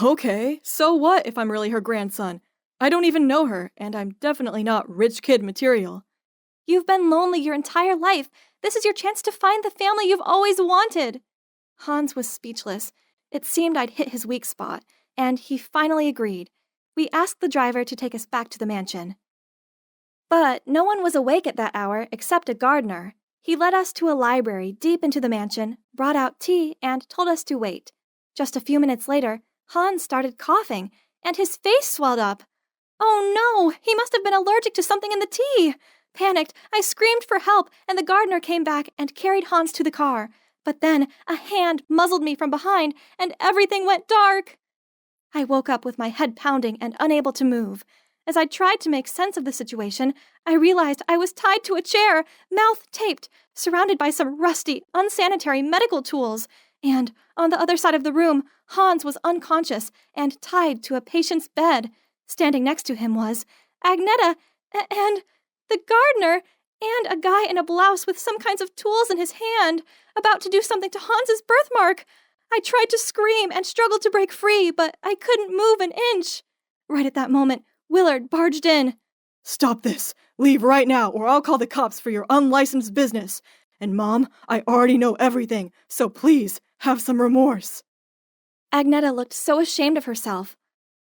Okay, so what if I'm really her grandson? I don't even know her, and I'm definitely not rich kid material. You've been lonely your entire life. This is your chance to find the family you've always wanted. Hans was speechless. It seemed I'd hit his weak spot, and he finally agreed. We asked the driver to take us back to the mansion. But no one was awake at that hour except a gardener. He led us to a library deep into the mansion, brought out tea, and told us to wait. Just a few minutes later, Hans started coughing, and his face swelled up. Oh no, he must have been allergic to something in the tea. Panicked, I screamed for help, and the gardener came back and carried Hans to the car. But then a hand muzzled me from behind, and everything went dark. I woke up with my head pounding and unable to move. As I tried to make sense of the situation, I realized I was tied to a chair, mouth taped, surrounded by some rusty, unsanitary medical tools. And on the other side of the room, Hans was unconscious and tied to a patient's bed. Standing next to him was Agneta and the gardener and a guy in a blouse with some kinds of tools in his hand, about to do something to Hans's birthmark. I tried to scream and struggled to break free, but I couldn't move an inch. Right at that moment, Willard barged in. Stop this! Leave right now, or I'll call the cops for your unlicensed business. And Mom, I already know everything, so please, have some remorse. Agneta looked so ashamed of herself.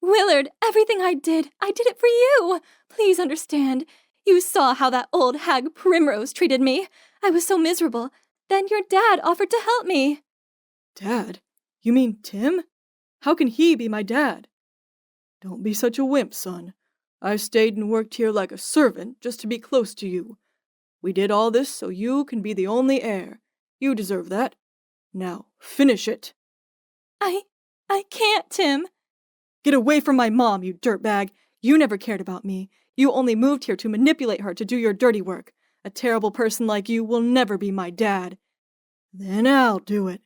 Willard, everything I did it for you. Please understand. You saw how that old hag Primrose treated me. I was so miserable. Then your dad offered to help me. Dad? You mean Tim? How can he be my dad? Don't be such a wimp, son. I've stayed and worked here like a servant just to be close to you. We did all this so you can be the only heir. You deserve that. Now, finish it. I can't, Tim. Get away from my mom, you dirtbag. You never cared about me. You only moved here to manipulate her to do your dirty work. A terrible person like you will never be my dad. Then I'll do it.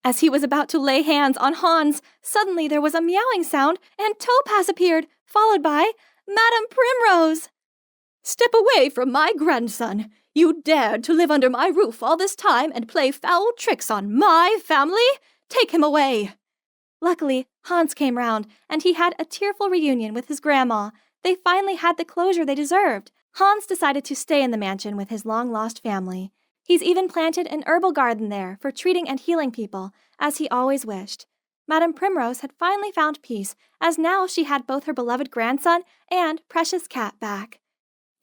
As he was about to lay hands on Hans, suddenly there was a meowing sound, and Topaz appeared, followed by Madame Primrose. Step away from my grandson. You dared to live under my roof all this time and play foul tricks on my family? Take him away. Luckily, Hans came round, and he had a tearful reunion with his grandma. They finally had the closure they deserved. Hans decided to stay in the mansion with his long-lost family. He's even planted an herbal garden there for treating and healing people, as he always wished. Madame Primrose had finally found peace, as now she had both her beloved grandson and precious cat back.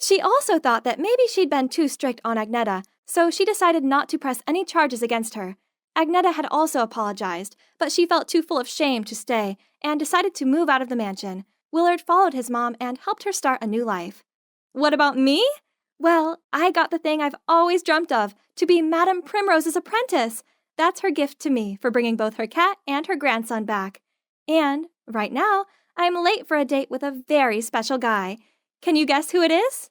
She also thought that maybe she'd been too strict on Agneta, so she decided not to press any charges against her. Agneta had also apologized, but she felt too full of shame to stay and decided to move out of the mansion. Willard followed his mom and helped her start a new life. What about me? Well, I got the thing I've always dreamt of, to be Madame Primrose's apprentice. That's her gift to me for bringing both her cat and her grandson back. And, right now, I'm late for a date with a very special guy. Can you guess who it is?